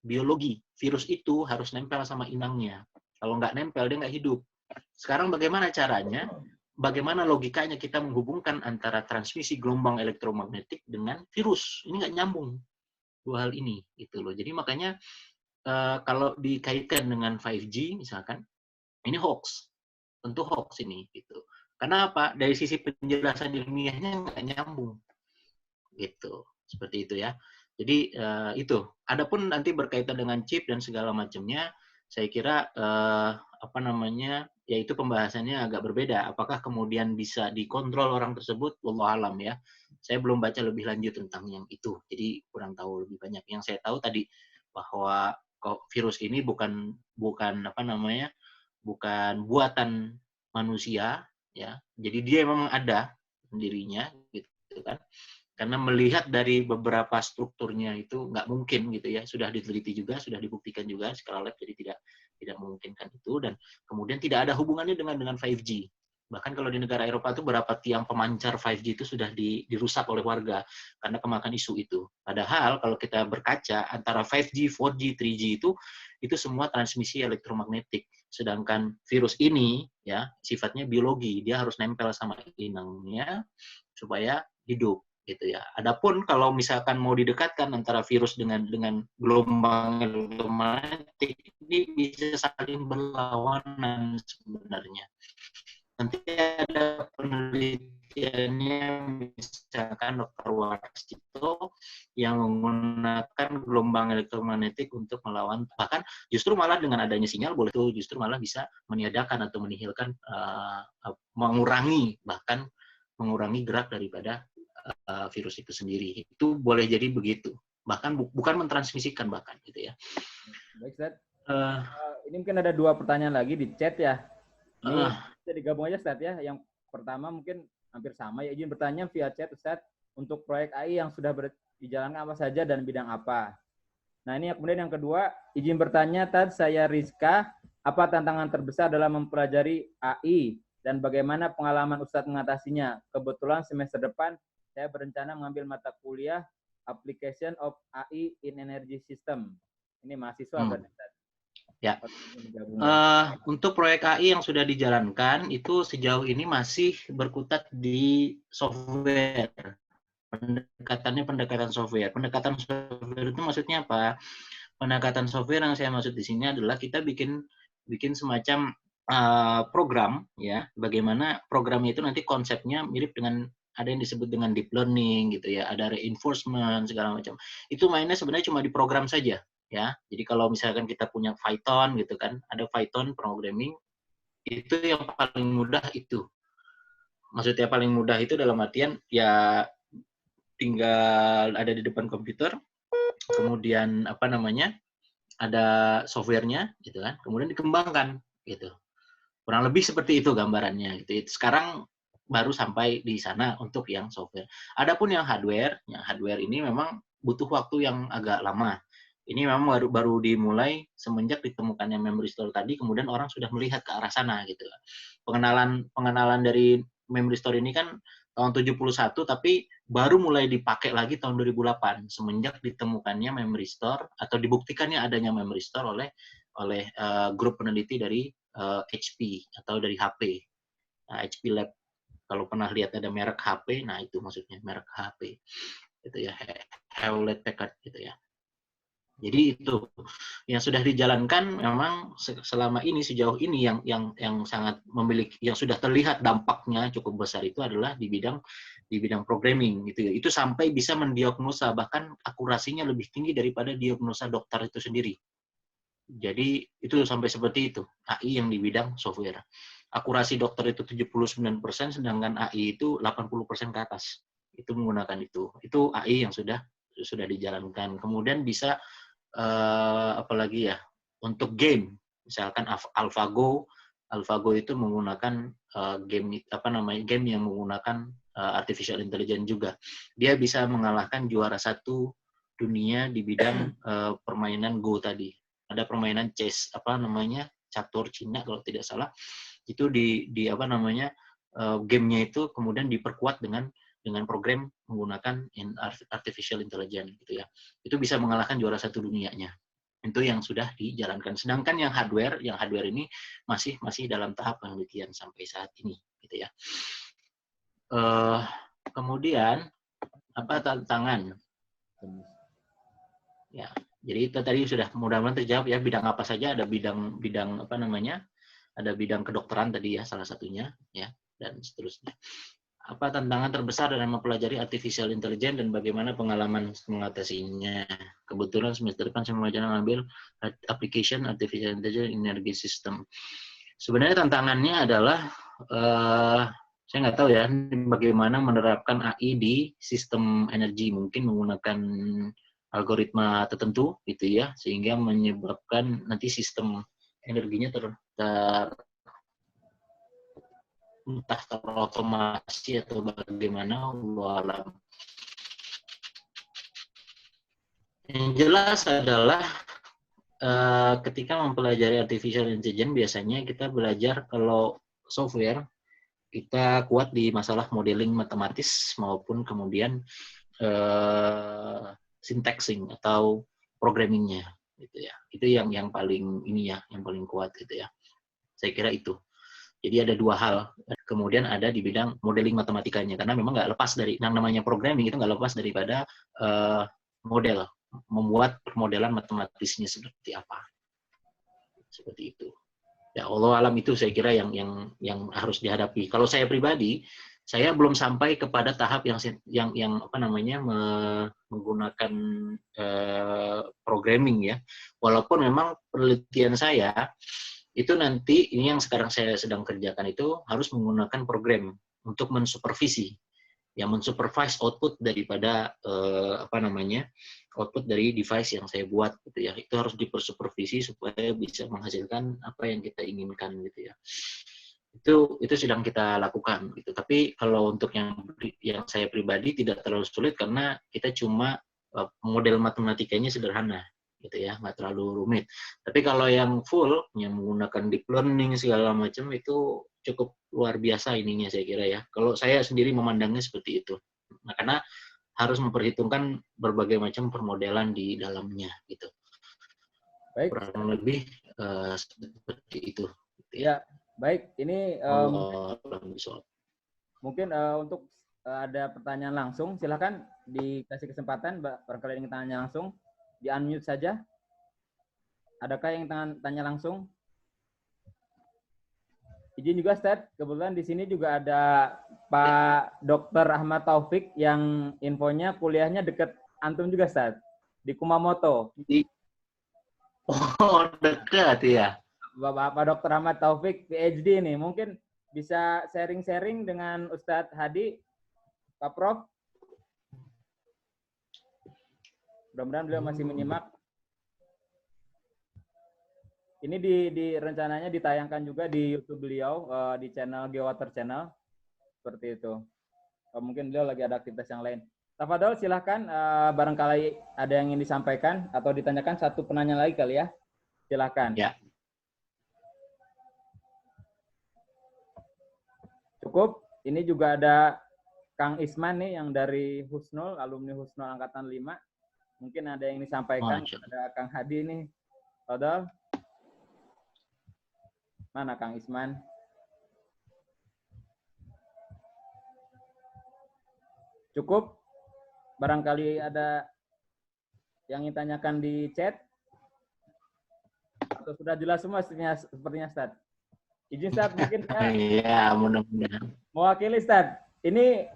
biologi. Virus itu harus nempel sama inangnya. Kalau nggak nempel, dia nggak hidup. Sekarang bagaimana caranya? Bagaimana logikanya kita menghubungkan antara transmisi gelombang elektromagnetik dengan virus? Ini nggak nyambung dua hal ini, gitu loh. Jadi makanya kalau dikaitkan dengan 5G misalkan, ini hoax, tentu hoax ini, gitu. Karena apa? Dari sisi penjelasan ilmiahnya nggak nyambung, gitu. Seperti itu ya. Jadi itu. Adapun nanti berkaitan dengan chip dan segala macamnya, saya kira apa namanya, yaitu pembahasannya agak berbeda. Apakah kemudian bisa dikontrol orang tersebut? Wallahu alam ya. Saya belum baca lebih lanjut tentang yang itu. Jadi kurang tahu lebih banyak. Yang saya tahu tadi bahwa virus ini bukan apa namanya? Bukan buatan manusia ya. Jadi dia memang ada sendirinya gitu kan. Karena melihat dari beberapa strukturnya itu nggak mungkin gitu ya, sudah diteliti juga, sudah dibuktikan juga skala lab, jadi tidak memungkinkan itu, dan kemudian tidak ada hubungannya dengan 5G. Bahkan kalau di negara Eropa itu berapa tiang pemancar 5G itu sudah dirusak oleh warga karena kemakan isu itu. Padahal kalau kita berkaca antara 5G, 4G, 3G itu semua transmisi elektromagnetik. Sedangkan virus ini ya sifatnya biologi, dia harus nempel sama inangnya supaya hidup gitu ya. Adapun kalau misalkan mau didekatkan antara virus dengan gelombang elektromagnetik, ini bisa saling berlawanan sebenarnya. Nanti ada penelitiannya, misalkan Dr. Warsito yang menggunakan gelombang elektromagnetik untuk melawan, bahkan justru malah dengan adanya sinyal boleh itu justru malah bisa meniadakan atau menihilkan, mengurangi gerak daripada virus itu sendiri. Itu boleh jadi begitu. Bahkan bukan mentransmisikan bahkan gitu ya. Baik, Ustaz. Ini mungkin ada 2 pertanyaan lagi di chat ya. Ini bisa digabung aja, Ustaz ya. Yang pertama mungkin hampir sama ya. Izin bertanya via chat, Ustaz. Untuk proyek AI yang sudah dijalankan apa saja dan bidang apa? Nah, ini kemudian yang kedua, izin bertanya, Tad, saya Rizka, apa tantangan terbesar dalam mempelajari AI dan bagaimana pengalaman Ustadz mengatasinya? Kebetulan semester depan saya berencana mengambil mata kuliah Application of AI in Energy System. Ini mahasiswa berarti, Ustadz. Ya. Untuk proyek AI yang sudah dijalankan itu sejauh ini masih berkutat di software. Pendekatan software. Pendekatan software itu maksudnya apa? Pendekatan software yang saya maksud di sini adalah kita bikin semacam program ya. Bagaimana programnya itu nanti konsepnya mirip dengan ada yang disebut dengan deep learning gitu ya, ada reinforcement segala macam. Itu mainnya sebenarnya cuma di program saja ya. Jadi kalau misalkan kita punya Python gitu kan, ada Python programming, itu yang paling mudah itu. Maksudnya paling mudah itu dalam artian ya tinggal ada di depan komputer, kemudian apa namanya, ada softwarenya gitu kan, kemudian dikembangkan gitu. Kurang lebih seperti itu gambarannya gitu. Sekarang baru sampai di sana untuk yang software. Adapun yang hardware ini memang butuh waktu yang agak lama. Ini memang baru dimulai semenjak ditemukannya memory store tadi, kemudian orang sudah melihat ke arah sana gitu. Pengenalan dari memory store ini kan tahun 71, tapi baru mulai dipakai lagi tahun 2008 semenjak ditemukannya memory store atau dibuktikannya adanya memory store oleh grup peneliti dari HP atau dari HP. Nah, HP Lab. Kalau pernah lihat ada merek HP, nah itu maksudnya merek HP. Itu ya, Hewlett Packard gitu ya. Jadi itu yang sudah dijalankan memang selama ini, sejauh ini yang sangat memiliki, yang sudah terlihat dampaknya cukup besar itu adalah di bidang programming gitu ya. Itu sampai bisa mendiagnosa, bahkan akurasinya lebih tinggi daripada diagnosa dokter itu sendiri. Jadi itu sampai seperti itu, AI yang di bidang software. Akurasi dokter itu 79%, sedangkan AI itu 80% ke atas. Itu menggunakan itu. Itu AI yang sudah dijalankan. Kemudian bisa apalagi ya, untuk game, misalkan AlphaGo itu menggunakan game yang menggunakan artificial intelligence juga. Dia bisa mengalahkan juara 1 dunia di bidang permainan Go tadi. Ada permainan chess, catur Cina kalau tidak salah. itu di apa namanya gamenya itu kemudian diperkuat dengan program menggunakan artificial intelligence gitu ya. Itu bisa mengalahkan juara satu dunianya. Itu yang sudah dijalankan. Sedangkan yang hardware ini masih dalam tahap penelitian sampai saat ini gitu ya. Kemudian apa tantangan? Ya, jadi itu tadi sudah mudah-mudahan terjawab ya, bidang apa saja, ada bidang apa namanya? Ada bidang kedokteran tadi ya salah satunya ya, dan seterusnya. Apa tantangan terbesar dalam mempelajari artificial intelligence dan bagaimana pengalaman mengatasinya? Kebetulan semester depan saya mengambil application artificial intelligence in energy system. Sebenarnya tantangannya adalah saya nggak tahu ya bagaimana menerapkan AI di sistem energi, mungkin menggunakan algoritma tertentu gitu ya, sehingga menyebabkan nanti sistem energinya entah terotomasi atau bagaimana, wallah. Yang jelas adalah ketika mempelajari artificial intelligence biasanya kita belajar kalau software kita kuat di masalah modeling matematis maupun kemudian syntaxing atau programmingnya gitu ya. Itu yang paling ini ya, yang paling kuat gitu ya. Saya kira itu. Jadi ada dua hal. Kemudian ada di bidang modeling matematikanya, karena memang nggak lepas dari yang namanya programming, itu nggak lepas daripada model, membuat permodelan matematisnya seperti apa. Seperti itu. Ya Allah alam, itu saya kira yang harus dihadapi. Kalau saya pribadi, saya belum sampai kepada tahap yang apa namanya menggunakan programming ya. Walaupun memang penelitian saya itu nanti ini yang sekarang saya sedang kerjakan itu harus menggunakan program untuk mensupervisi, yang mensupervise output daripada apa namanya output dari device yang saya buat gitu ya. Itu harus dipersupervisi supaya bisa menghasilkan apa yang kita inginkan gitu ya. Itu sedang kita lakukan gitu. Tapi kalau untuk yang saya pribadi tidak terlalu sulit karena kita cuma model matematikanya sederhana gitu ya, nggak terlalu rumit. Tapi kalau yang full, yang menggunakan deep learning segala macam itu cukup luar biasa ininya saya kira ya. Kalau saya sendiri memandangnya seperti itu. Nah, karena harus memperhitungkan berbagai macam permodelan di dalamnya gitu. Baik. Kurang lebih seperti itu. Gitu ya, baik. Ini mungkin untuk ada pertanyaan langsung, silakan dikasih kesempatan, barangkali ingin tanya langsung. Di-unmute saja. Adakah yang tanya langsung? Izin juga, Ustaz. Kebetulan di sini juga ada Pak Dr. Ahmad Taufik yang infonya kuliahnya dekat antum juga, Ustaz. Di Kumamoto. Oh, dekat ya. Pak Dr. Ahmad Taufik, PhD nih. Mungkin bisa sharing-sharing dengan Ustadz Hadi, Pak Prof. Mudah-mudahan beliau masih menyimak. Ini di rencananya ditayangkan juga di YouTube beliau, di channel Geowater Channel. Seperti itu. Mungkin beliau lagi ada aktivitas yang lain. Tafadhol, silahkan. Barangkali ada yang ingin disampaikan atau ditanyakan, satu penanya lagi kali ya. Silahkan. Ya. Cukup. Ini juga ada Kang Isman nih yang dari Husnul, alumni Husnul Angkatan 5. Mungkin ada yang disampaikan. Ada Kang Hadi nih. Tafadhol. Mana Kang Isman? Cukup? Barangkali ada yang ingin tanyakan di chat? Atau sudah jelas semua sepertinya, Ustaz? Izin, Ustaz, mungkin saya... Iya, mudah-mudahan. Mewakili, Ustaz. Ini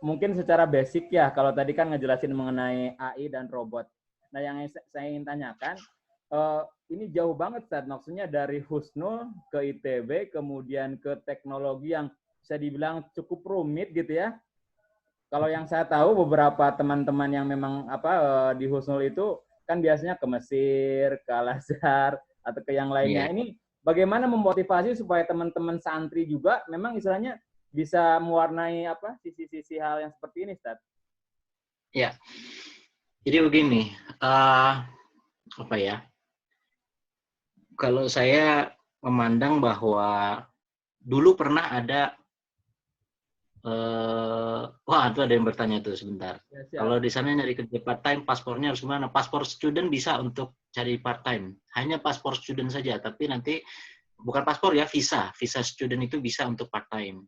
mungkin secara basic ya, kalau tadi kan ngejelasin mengenai AI dan robot. Nah, yang saya ingin tanyakan, ini jauh banget, Ustaz. Maksudnya dari Husnul ke ITB, kemudian ke teknologi yang bisa dibilang cukup rumit gitu ya. Kalau yang saya tahu beberapa teman-teman yang memang di Husnul itu kan biasanya ke Mesir, ke Al-Azhar, atau ke yang lainnya. Ini bagaimana memotivasi supaya teman-teman santri juga memang istilahnya bisa mewarnai sisi-sisi hal yang seperti ini, Ustaz? Ya. Jadi begini, kalau saya memandang bahwa dulu pernah ada wah, itu ada yang bertanya tuh sebentar. Ya, siap. Kalau di sana nyari kerja part time, paspornya harus gimana? Paspor student bisa untuk cari part time. Hanya paspor student saja, tapi nanti bukan paspor ya, visa. Visa student itu bisa untuk part time.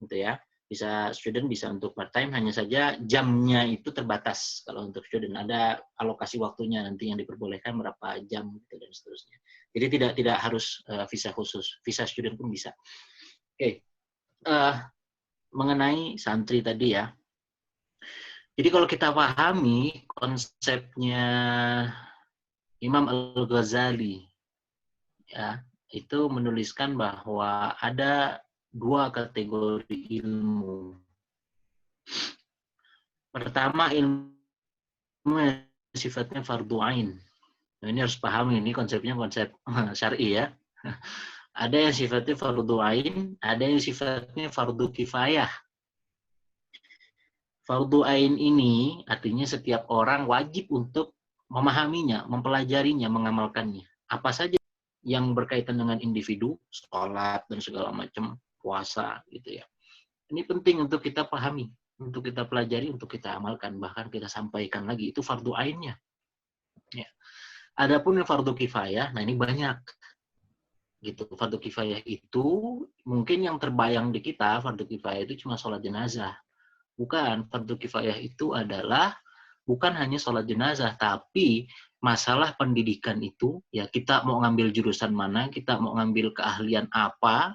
Gitu ya. Bisa student bisa untuk part time, hanya saja jamnya itu terbatas. Kalau untuk student ada alokasi waktunya nanti yang diperbolehkan berapa jam gitu dan seterusnya. Jadi tidak harus visa khusus. Visa student pun bisa. Oke. Mengenai santri tadi ya. Jadi kalau kita pahami konsepnya Imam Al-Ghazali, ya, itu menuliskan bahwa ada 2 kategori ilmu. Pertama, ilmu yang sifatnya fardu ain. Nah, ini harus pahami, ini konsepnya konsep syar'i ya. Ada yang sifatnya fardu ain, ada yang sifatnya fardu kifayah. Fardu ain ini artinya setiap orang wajib untuk memahaminya, mempelajarinya, mengamalkannya. Apa saja yang berkaitan dengan individu, sholat dan segala macam, puasa gitu ya. Ini penting untuk kita pahami, untuk kita pelajari, untuk kita amalkan, bahkan kita sampaikan lagi, itu fardu ainnya. Ya. Adapun yang fardu kifayah, nah ini banyak. Gitu. Fardu kifayah itu mungkin yang terbayang di kita, fardu kifayah itu cuma sholat jenazah. Bukan, fardu kifayah itu adalah bukan hanya sholat jenazah, tapi masalah pendidikan itu, ya kita mau ngambil jurusan mana, kita mau ngambil keahlian apa,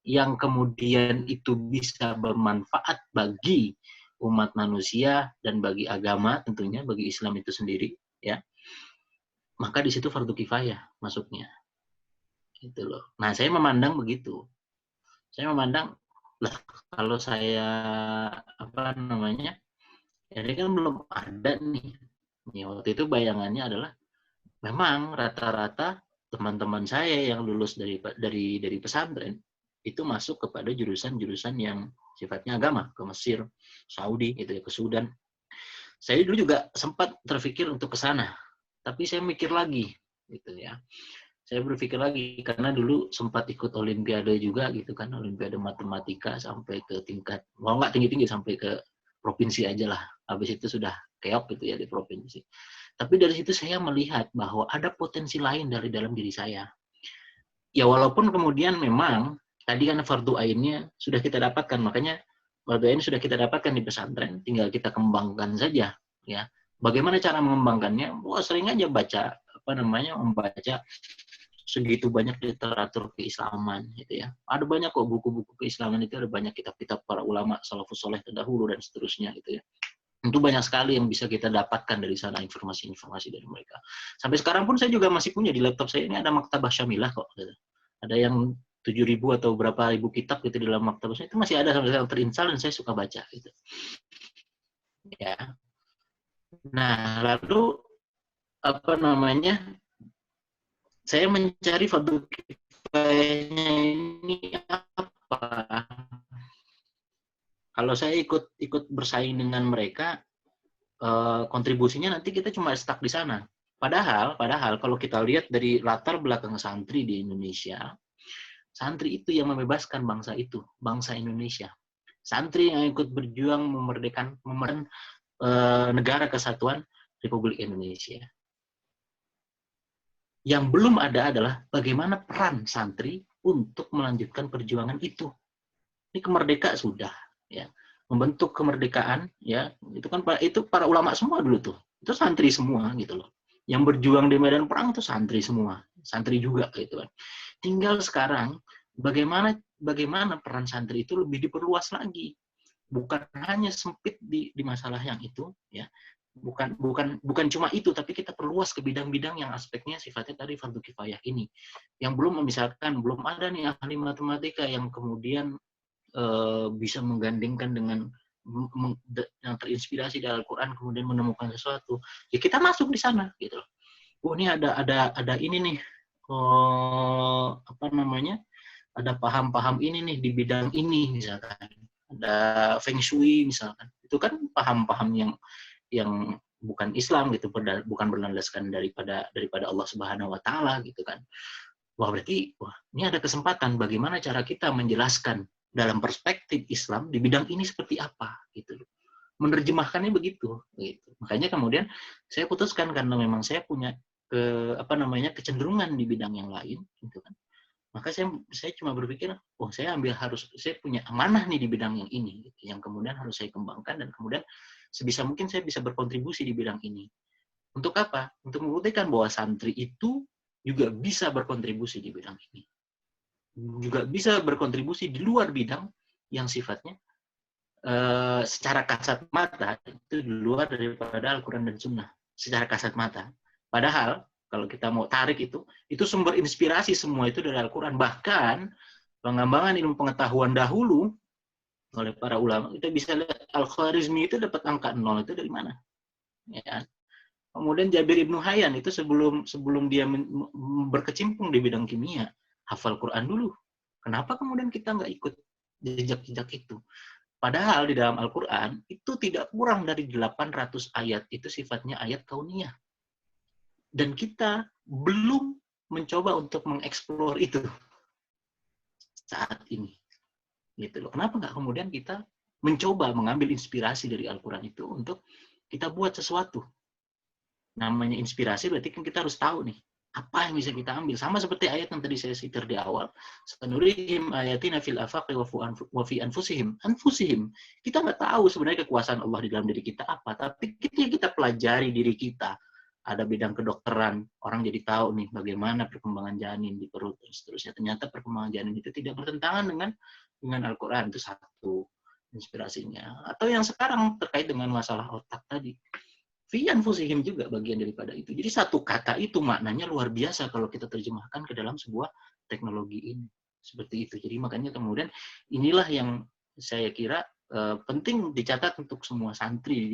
yang kemudian itu bisa bermanfaat bagi umat manusia dan bagi agama tentunya, bagi Islam itu sendiri, ya. Maka di situ fardu kifayah masuknya. Gitu loh. Nah, saya memandang begitu. Saya memandang, lah kalau saya apa namanya, ini kan belum ada nih. Waktu itu bayangannya adalah memang rata-rata teman-teman saya yang lulus dari pesantren itu masuk kepada jurusan-jurusan yang sifatnya agama, ke Mesir, Saudi, gitu ya, ke Sudan. Saya dulu juga sempat terpikir untuk ke sana, tapi saya mikir lagi, gitu ya. Saya berpikir lagi karena dulu sempat ikut olimpiade juga gitu kan, olimpiade matematika sampai ke tingkat, mau nggak tinggi-tinggi sampai ke provinsi aja lah. Habis itu sudah keok gitu ya di provinsi. Tapi dari situ saya melihat bahwa ada potensi lain dari dalam diri saya. Ya walaupun kemudian memang tadi kan fardu ainnya sudah kita dapatkan, makanya fardu ain sudah kita dapatkan di pesantren, tinggal kita kembangkan saja ya. Bagaimana cara mengembangkannya? Wah, sering aja baca membaca segitu banyak literatur keislaman gitu ya. Ada banyak kok buku-buku keislaman itu, ada banyak kitab-kitab para ulama salafus soleh terdahulu dan seterusnya gitu ya. Itu banyak sekali yang bisa kita dapatkan dari sana, informasi-informasi dari mereka. Sampai sekarang pun saya juga masih punya di laptop saya ini ada maktabah syamilah kok. Gitu. Ada yang 7.000 atau berapa ribu kitab gitu di dalam maktabah saya, itu masih ada sampai sekarang terinstall dan saya suka baca gitu. Ya. Nah, lalu apa namanya? Saya mencari fardu kifayahnya ini apa? Kalau saya ikut bersaing dengan mereka, kontribusinya nanti kita cuma stuck di sana. Padahal kalau kita lihat dari latar belakang santri di Indonesia, santri itu yang membebaskan bangsa itu, bangsa Indonesia. Santri yang ikut berjuang memerdekakan negara kesatuan Republik Indonesia. Yang belum ada adalah bagaimana peran santri untuk melanjutkan perjuangan itu. Ini kemerdekaan sudah, ya, membentuk kemerdekaan, ya, itu para ulama semua dulu tuh, itu santri semua gitu loh. Yang berjuang di medan perang itu santri semua, santri juga gitu kan. Tinggal sekarang bagaimana peran santri itu lebih diperluas lagi, bukan hanya sempit di masalah yang itu, ya. Bukan cuma itu, tapi kita perluas ke bidang-bidang yang aspeknya sifatnya tadi fardu kifayah ini. Yang misalkan belum ada nih ahli matematika yang kemudian bisa menggandengkan dengan yang terinspirasi dari Al-Quran kemudian menemukan sesuatu, ya kita masuk di sana gitu. Oh, ini ada ini nih, apa namanya? Ada paham-paham ini nih di bidang ini misalkan. Ada feng shui misalkan. Itu kan paham-paham yang bukan Islam gitu, bukan berlandaskan daripada Allah Subhanahu wa taala gitu kan. berarti ini ada kesempatan bagaimana cara kita menjelaskan dalam perspektif Islam di bidang ini seperti apa gitu. Menerjemahkannya begitu gitu. Makanya kemudian saya putuskan karena memang saya punya kecenderungan di bidang yang lain gitu kan. Maka saya cuma berpikir, saya punya amanah nih di bidang yang ini, gitu, yang kemudian harus saya kembangkan dan kemudian sebisa mungkin saya bisa berkontribusi di bidang ini. Untuk apa? Untuk membuktikan bahwa santri itu juga bisa berkontribusi di bidang ini. Juga bisa berkontribusi di luar bidang yang sifatnya secara kasat mata itu di luar daripada Al-Quran dan Sunnah. Secara kasat mata. Padahal kalau kita mau tarik itu sumber inspirasi semua itu dari Al-Quran. Bahkan pengembangan ilmu pengetahuan dahulu oleh para ulama, kita bisa lihat Al-Khwarizmi itu dapat angka 0 itu dari mana? Ya. Kemudian Jabir Ibnu Hayyan itu sebelum dia berkecimpung di bidang kimia, hafal Quran dulu. Kenapa kemudian kita nggak ikut jejak-jejak itu? Padahal di dalam Al-Quran itu tidak kurang dari 800 ayat itu sifatnya ayat kauniyah. Dan kita belum mencoba untuk mengeksplor itu saat ini. Gitu loh. Kenapa nggak kemudian kita mencoba mengambil inspirasi dari Al-Quran itu untuk kita buat sesuatu? Namanya inspirasi berarti kan kita harus tahu nih, apa yang bisa kita ambil. Sama seperti ayat yang tadi saya sitir di awal. Sanurihim ayatina fil afaqi wa fi anfusihim. Anfusihim. Kita nggak tahu sebenarnya kekuasaan Allah di dalam diri kita apa. Tapi kita pelajari diri kita. Ada bidang kedokteran, orang jadi tahu nih bagaimana perkembangan janin di perut dan seterusnya. Ternyata perkembangan janin itu tidak bertentangan dengan Al-Quran. Itu satu inspirasinya. Atau yang sekarang terkait dengan masalah otak tadi. Fi anfusihim juga bagian daripada itu. Jadi satu kata itu maknanya luar biasa kalau kita terjemahkan ke dalam sebuah teknologi ini. Seperti itu. Jadi makanya kemudian inilah yang saya kira penting dicatat untuk semua santri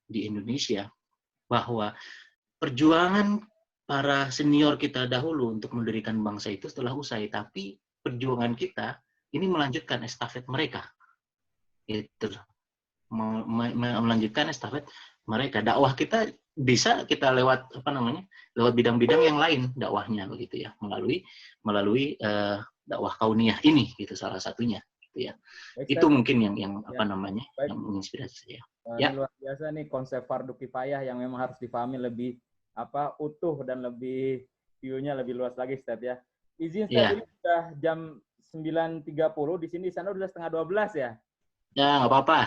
di Indonesia. Bahwa perjuangan para senior kita dahulu untuk mendirikan bangsa itu setelah usai. Tapi perjuangan kita ini melanjutkan estafet mereka. Itu melanjutkan estafet mereka. Dakwah kita bisa kita lewat lewat bidang-bidang yang lain dakwahnya begitu ya, melalui dakwah kauniyah ini gitu salah satunya gitu ya. Itu mungkin yang yang menginspirasi saya. Ya. Luar biasa nih konsep fardu kifayah yang memang harus dipahami lebih utuh dan lebih view-nya lebih luas lagi, Ustaz ya. Izin Ustaz, ini sudah jam 9.30 di sini, sana udah setengah 12 ya. Ya, nggak apa-apa.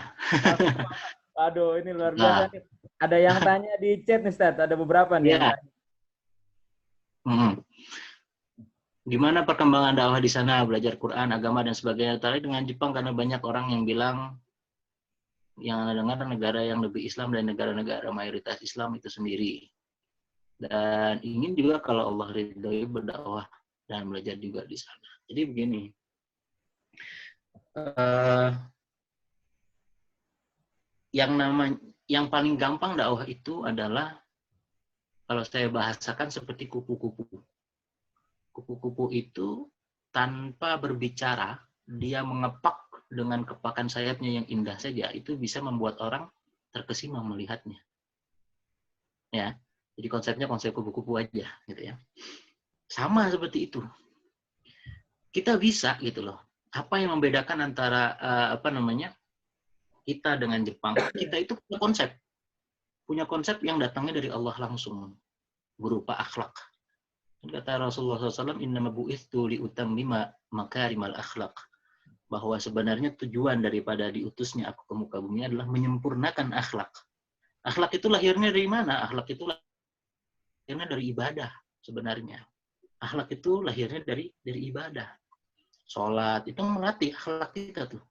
Aduh, ini luar biasa nih. Ada yang tanya di chat nih, Ustaz. Ada beberapa nih. Ya. Gimana perkembangan dakwah di sana, belajar Quran, agama, dan sebagainya. Terkait dengan Jepang, karena banyak orang yang bilang, yang dengar negara yang lebih Islam dan negara-negara mayoritas Islam itu sendiri. Dan ingin juga kalau Allah ridhoi berdakwah dan belajar juga di sana. Jadi begini. Yang paling gampang dakwah itu adalah kalau saya bahasakan seperti kupu-kupu. Kupu-kupu itu tanpa berbicara, dia mengepak dengan kepakan sayapnya yang indah saja, itu bisa membuat orang terkesima melihatnya. Ya, jadi konsepnya konsep kupu-kupu aja, gitu ya. Sama seperti itu. Kita bisa gitu loh. Apa yang membedakan antara kita dengan Jepang? Kita itu punya konsep yang datangnya dari Allah langsung berupa akhlak. Kata Rasulullah SAW, innama bu'ithu liutammima makarimal akhlak. Bahwa sebenarnya tujuan daripada diutusnya aku ke muka bumi adalah menyempurnakan akhlak. Akhlak itu lahirnya dari mana? Akhlak itu lahirnya dari ibadah sebenarnya. Akhlak itu lahirnya dari ibadah. Sholat itu melatih akhlak kita tuh.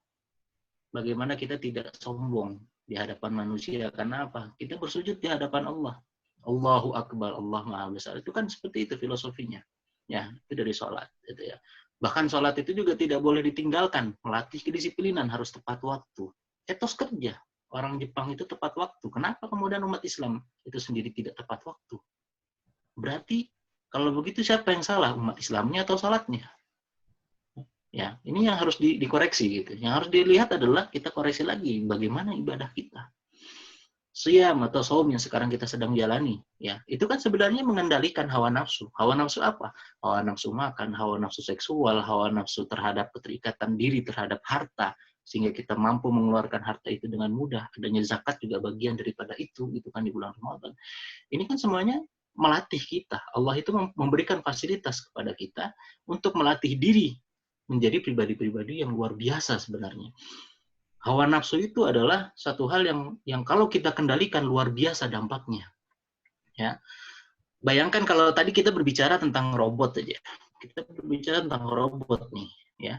Bagaimana kita tidak sombong di hadapan manusia. Karena apa? Kita bersujud di hadapan Allah. Allahu Akbar, Allah Maha Besar. Itu kan seperti itu filosofinya. Ya, itu dari sholat. Gitu ya. Bahkan sholat itu juga tidak boleh ditinggalkan. Melatih kedisiplinan, harus tepat waktu. Etos kerja. Orang Jepang itu tepat waktu. Kenapa kemudian umat Islam itu sendiri tidak tepat waktu? Berarti kalau begitu siapa yang salah? Umat Islamnya atau sholatnya? Ya, ini yang harus dikoreksi gitu. Yang harus dilihat adalah kita koreksi lagi bagaimana ibadah kita. Siyam atau saum yang sekarang kita sedang jalani, ya, itu kan sebenarnya mengendalikan hawa nafsu. Hawa nafsu apa? Hawa nafsu makan, hawa nafsu seksual, hawa nafsu terhadap keterikatan diri terhadap harta, sehingga kita mampu mengeluarkan harta itu dengan mudah. Adanya zakat juga bagian daripada itu, gitu kan, di bulan Ramadan. Ini kan semuanya melatih kita. Allah itu memberikan fasilitas kepada kita untuk melatih diri menjadi pribadi-pribadi yang luar biasa sebenarnya. Hawa nafsu itu adalah satu hal yang kalau kita kendalikan luar biasa dampaknya. Ya, bayangkan kalau tadi kita berbicara tentang robot aja, kita berbicara tentang robot nih, ya.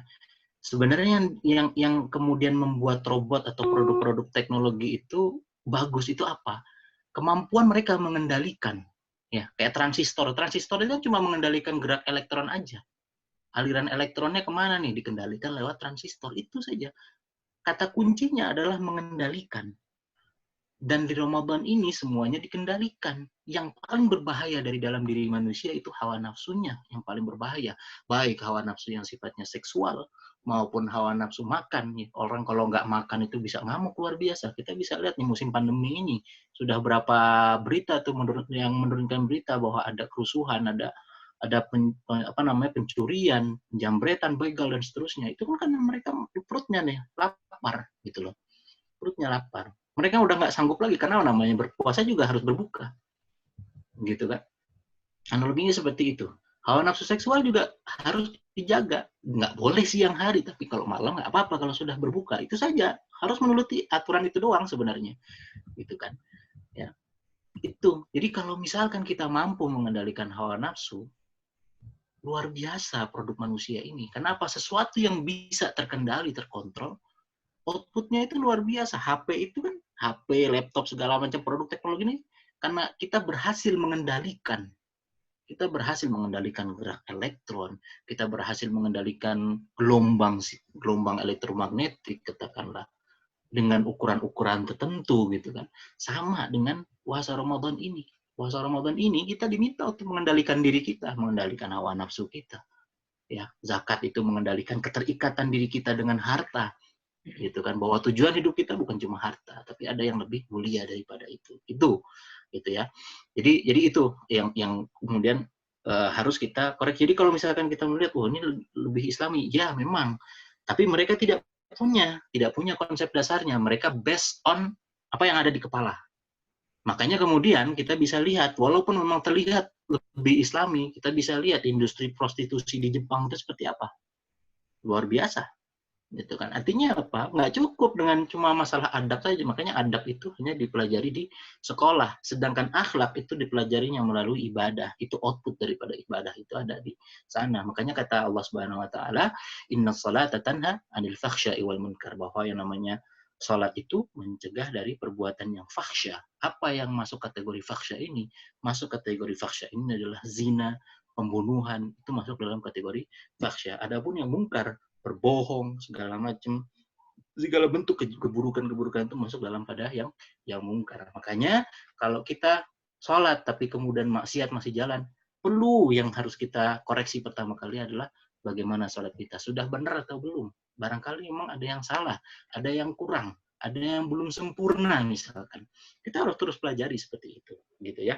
Sebenarnya yang kemudian membuat robot atau produk-produk teknologi itu bagus itu apa? Kemampuan mereka mengendalikan, ya, kayak transistor. Transistor itu cuma mengendalikan gerak elektron aja. Aliran elektronnya kemana nih? Dikendalikan lewat transistor, itu saja. Kata kuncinya adalah mengendalikan. Dan di Ramadan ini semuanya dikendalikan. Yang paling berbahaya dari dalam diri manusia itu hawa nafsunya yang paling berbahaya. Baik hawa nafsu yang sifatnya seksual maupun hawa nafsu makan. Orang kalau nggak makan itu bisa ngamuk luar biasa. Kita bisa lihat nih musim pandemi ini. Sudah berapa berita tuh yang menurunkan berita bahwa ada kerusuhan, ada pencurian, penjambretan, begal dan seterusnya. Itu kan mereka perutnya nih lapar gitu loh. Perutnya lapar. Mereka udah nggak sanggup lagi karena namanya berpuasa juga harus berbuka, gitu kan? Analoginya seperti itu. Hawa nafsu seksual juga harus dijaga. Nggak boleh siang hari, tapi kalau malam nggak apa-apa kalau sudah berbuka. Itu saja. Harus menuruti aturan itu doang sebenarnya, gitu kan? Ya, itu. Jadi kalau misalkan kita mampu mengendalikan hawa nafsu, luar biasa produk manusia ini. Kenapa? Sesuatu yang bisa terkendali, terkontrol, outputnya itu luar biasa. HP itu kan, HP, laptop, segala macam produk teknologi ini, karena kita berhasil mengendalikan gerak elektron, kita berhasil mengendalikan gelombang elektromagnetik, katakanlah, dengan ukuran-ukuran tertentu, gitu kan. Sama dengan puasa Ramadan ini. Puasa Ramadan ini kita diminta untuk mengendalikan diri kita, mengendalikan hawa nafsu kita. Ya, zakat itu mengendalikan keterikatan diri kita dengan harta, gitu kan, bahwa tujuan hidup kita bukan cuma harta, tapi ada yang lebih mulia daripada itu gitu ya. Jadi itu yang kemudian harus kita koreksi. Jadi kalau misalkan kita melihat, ini lebih Islami, ya memang, tapi mereka tidak punya konsep dasarnya. Mereka based on apa yang ada di kepala. Makanya kemudian kita bisa lihat, walaupun memang terlihat lebih Islami, kita bisa lihat industri prostitusi di Jepang itu seperti apa. Luar biasa. Gitu kan. Artinya apa? Nggak cukup dengan cuma masalah adab saja. Makanya adab itu hanya dipelajari di sekolah. Sedangkan akhlak itu dipelajarinya melalui ibadah. Itu output daripada ibadah itu ada di sana. Makanya kata Allah Subhanahu wa taala, "Innas salata tanha 'anil fakhsya'i wal munkar." Bahwa yang namanya salat itu mencegah dari perbuatan yang fakhsya. Apa yang masuk kategori fakhsya ini? Masuk kategori fakhsya ini adalah zina, pembunuhan, itu masuk dalam kategori fakhsya. Adapun yang munkar, berbohong, segala macam, segala bentuk keburukan-keburukan itu masuk dalam pada yang mungkar. Makanya kalau kita sholat tapi kemudian maksiat masih jalan, perlu yang harus kita koreksi pertama kali adalah bagaimana sholat kita. Sudah benar atau belum? Barangkali memang ada yang salah, ada yang kurang, ada yang belum sempurna misalkan. Kita harus terus pelajari seperti itu, gitu ya.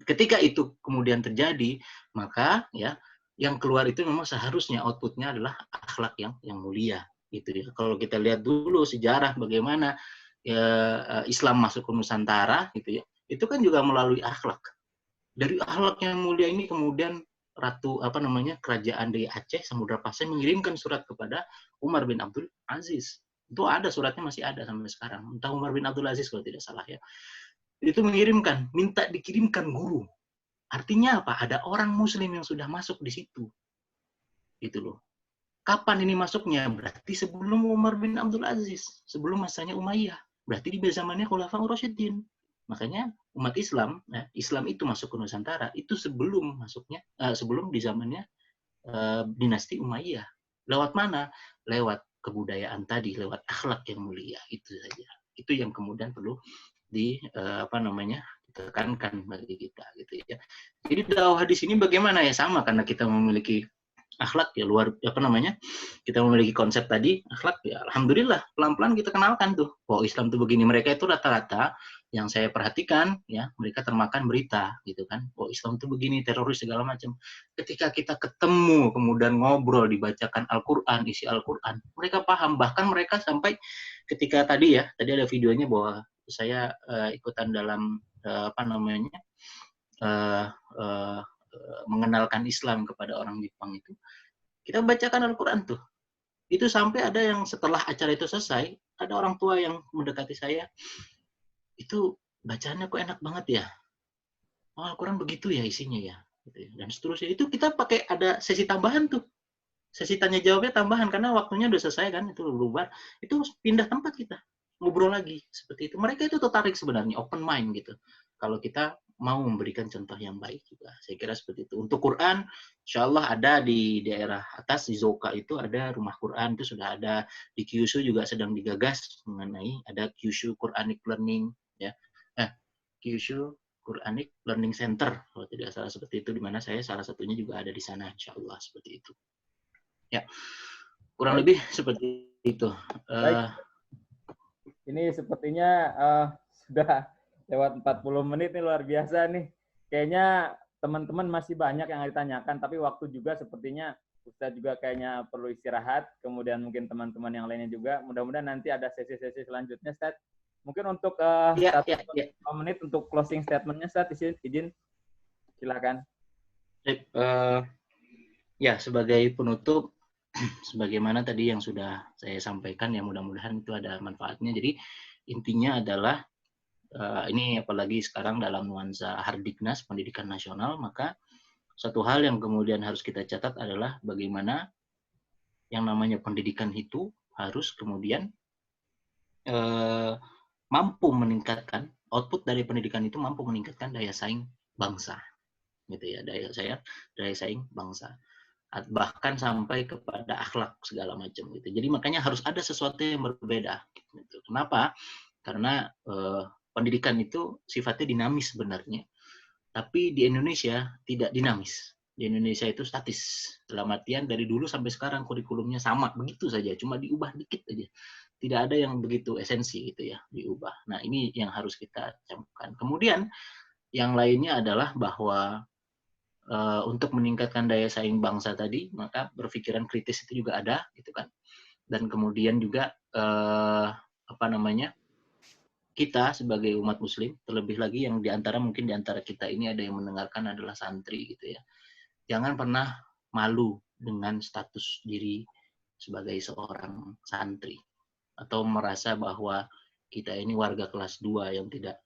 Ketika itu kemudian terjadi, maka ya yang keluar itu memang seharusnya outputnya adalah akhlak yang mulia, gitu ya. Kalau kita lihat dulu sejarah bagaimana Islam masuk ke Nusantara, gitu ya, itu kan juga melalui akhlak. Dari akhlak yang mulia ini kemudian kerajaan di Aceh, Samudra Pasai mengirimkan surat kepada Umar bin Abdul Aziz. Itu ada suratnya, masih ada sampai sekarang. Entah Umar bin Abdul Aziz kalau tidak salah ya. Itu minta dikirimkan guru. Artinya apa? Ada orang muslim yang sudah masuk di situ. Gitu loh. Kapan ini masuknya? Berarti sebelum Umar bin Abdul Aziz, sebelum masanya Umayyah. Berarti di zamannya Khulafaur Rasyidin. Makanya umat Islam, Islam itu masuk ke Nusantara itu sebelum di zamannya dinasti Umayyah. Lewat mana? Lewat kebudayaan tadi, lewat akhlak yang mulia, itu saja. Itu yang kemudian perlu ditekankan bagi kita, gitu ya. Jadi dakwah di sini bagaimana ya, sama karena kita memiliki akhlak ya luar apa namanya, kita memiliki konsep tadi akhlak ya alhamdulillah pelan-pelan kita kenalkan tuh bahwa Islam tuh begini. Mereka itu rata-rata yang saya perhatikan ya mereka termakan berita gitu kan, bahwa Islam tuh begini, teroris segala macam. Ketika kita ketemu kemudian ngobrol dibacakan Al-Qur'an, isi Al-Qur'an, mereka paham. Bahkan mereka sampai ketika tadi ada videonya bahwa saya ikutan dalam apa namanya uh, uh, mengenalkan Islam kepada orang Jepang itu, kita bacakan Al-Quran tuh. Itu sampai ada yang setelah acara itu selesai, ada orang tua yang mendekati saya, itu bacaannya kok enak banget ya. Oh, Al-Quran begitu ya isinya ya. Dan seterusnya. Itu kita pakai ada sesi tambahan tuh. Sesi tanya jawabnya tambahan, karena waktunya udah selesai kan, itu berubah. Itu pindah tempat kita. Ngobrol lagi. Seperti itu. Mereka itu tertarik sebenarnya, open mind gitu. Kalau kita mau memberikan contoh yang baik juga. Saya kira seperti itu. Untuk Quran, insya Allah ada di daerah atas, di Zoka itu ada rumah Quran, itu sudah ada. Di Kyushu juga sedang digagas mengenai ada Kyushu Quranic Learning. Ya. Kyushu Quranic Learning Center, kalau tidak salah seperti itu, di mana saya salah satunya juga ada di sana, insya Allah seperti itu. Ya, kurang Baik. lebih seperti itu. Baik. Ini sepertinya sudah lewat 40 menit nih, luar biasa nih. Kayaknya teman-teman masih banyak yang ditanyakan, tapi waktu juga sepertinya Ustadz juga kayaknya perlu istirahat, kemudian mungkin teman-teman yang lainnya juga. Mudah-mudahan nanti ada sesi-sesi selanjutnya, Ustadz. Mungkin untuk 1 menit untuk closing statement-nya, Ustadz, izin. Silakan. Ya, sebagai penutup, sebagaimana tadi yang sudah saya sampaikan, ya mudah-mudahan itu ada manfaatnya. Jadi intinya adalah ini apalagi sekarang dalam nuansa Hardiknas Pendidikan Nasional, maka satu hal yang kemudian harus kita catat adalah bagaimana yang namanya pendidikan itu harus kemudian mampu meningkatkan output dari pendidikan itu, mampu meningkatkan daya saing bangsa, gitu ya, daya saing bangsa, bahkan sampai kepada akhlak segala macam gitu. Jadi makanya harus ada sesuatu yang berbeda. Gitu. Kenapa? Karena pendidikan itu sifatnya dinamis sebenarnya, tapi di Indonesia tidak dinamis. Di Indonesia itu statis. Dalam artian dari dulu sampai sekarang kurikulumnya sama, begitu saja, cuma diubah dikit aja. Tidak ada yang begitu esensi gitu ya, diubah. Nah, ini yang harus kita camkan. Kemudian yang lainnya adalah bahwa untuk meningkatkan daya saing bangsa tadi, maka berpikiran kritis itu juga ada, gitu kan. Dan kemudian juga apa namanya, kita sebagai umat Muslim, terlebih lagi yang mungkin diantara kita ini ada yang mendengarkan adalah santri gitu ya. Jangan pernah malu dengan status diri sebagai seorang santri, atau merasa bahwa kita ini warga kelas 2 yang tidak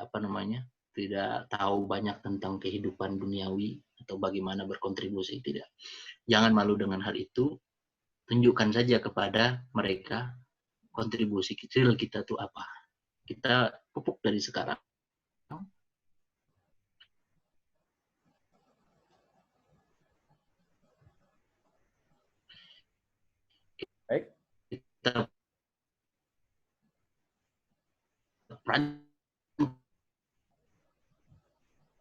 apa namanya, tidak tahu banyak tentang kehidupan duniawi atau bagaimana berkontribusi. Tidak. Jangan malu dengan hal itu. Tunjukkan saja kepada mereka kontribusi kecil kita tuh apa. Kita pupuk dari sekarang. Baik. Kita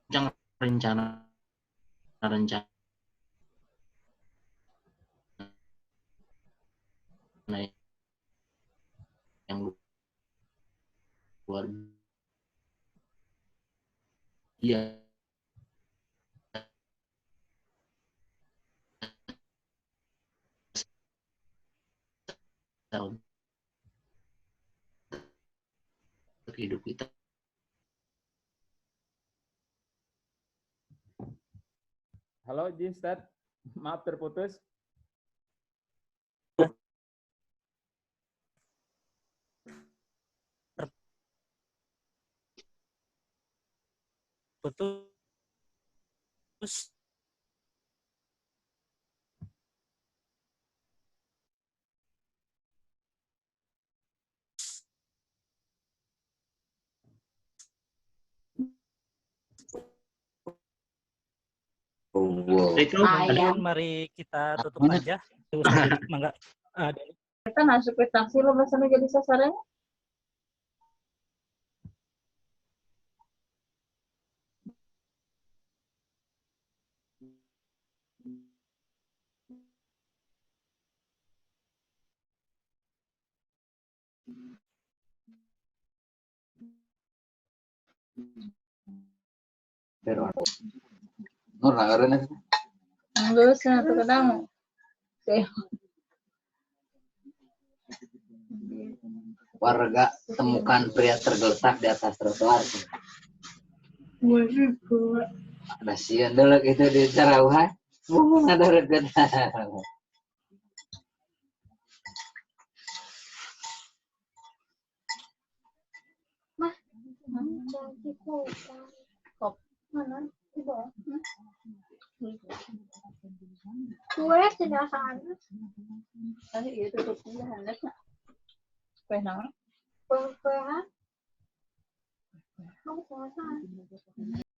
rancang rencana yang luar biasa untuk hidup kita. Halo, Jin, Ustadz. Maaf terputus. Putus. Mari kita tutup aja. Mangga. Kita masuk ke taksi lo masanya jadi sasarannya. Pero Nur nagaran itu. Enggak usah tuh kadang. Warga temukan pria tergeletak di atas trotoar. Ada sian dulu itu di Sarawak. Ada regan. Kue tidak sana. Itu tutupnya hangat. Kue nama? Kue. Kamu kue sana.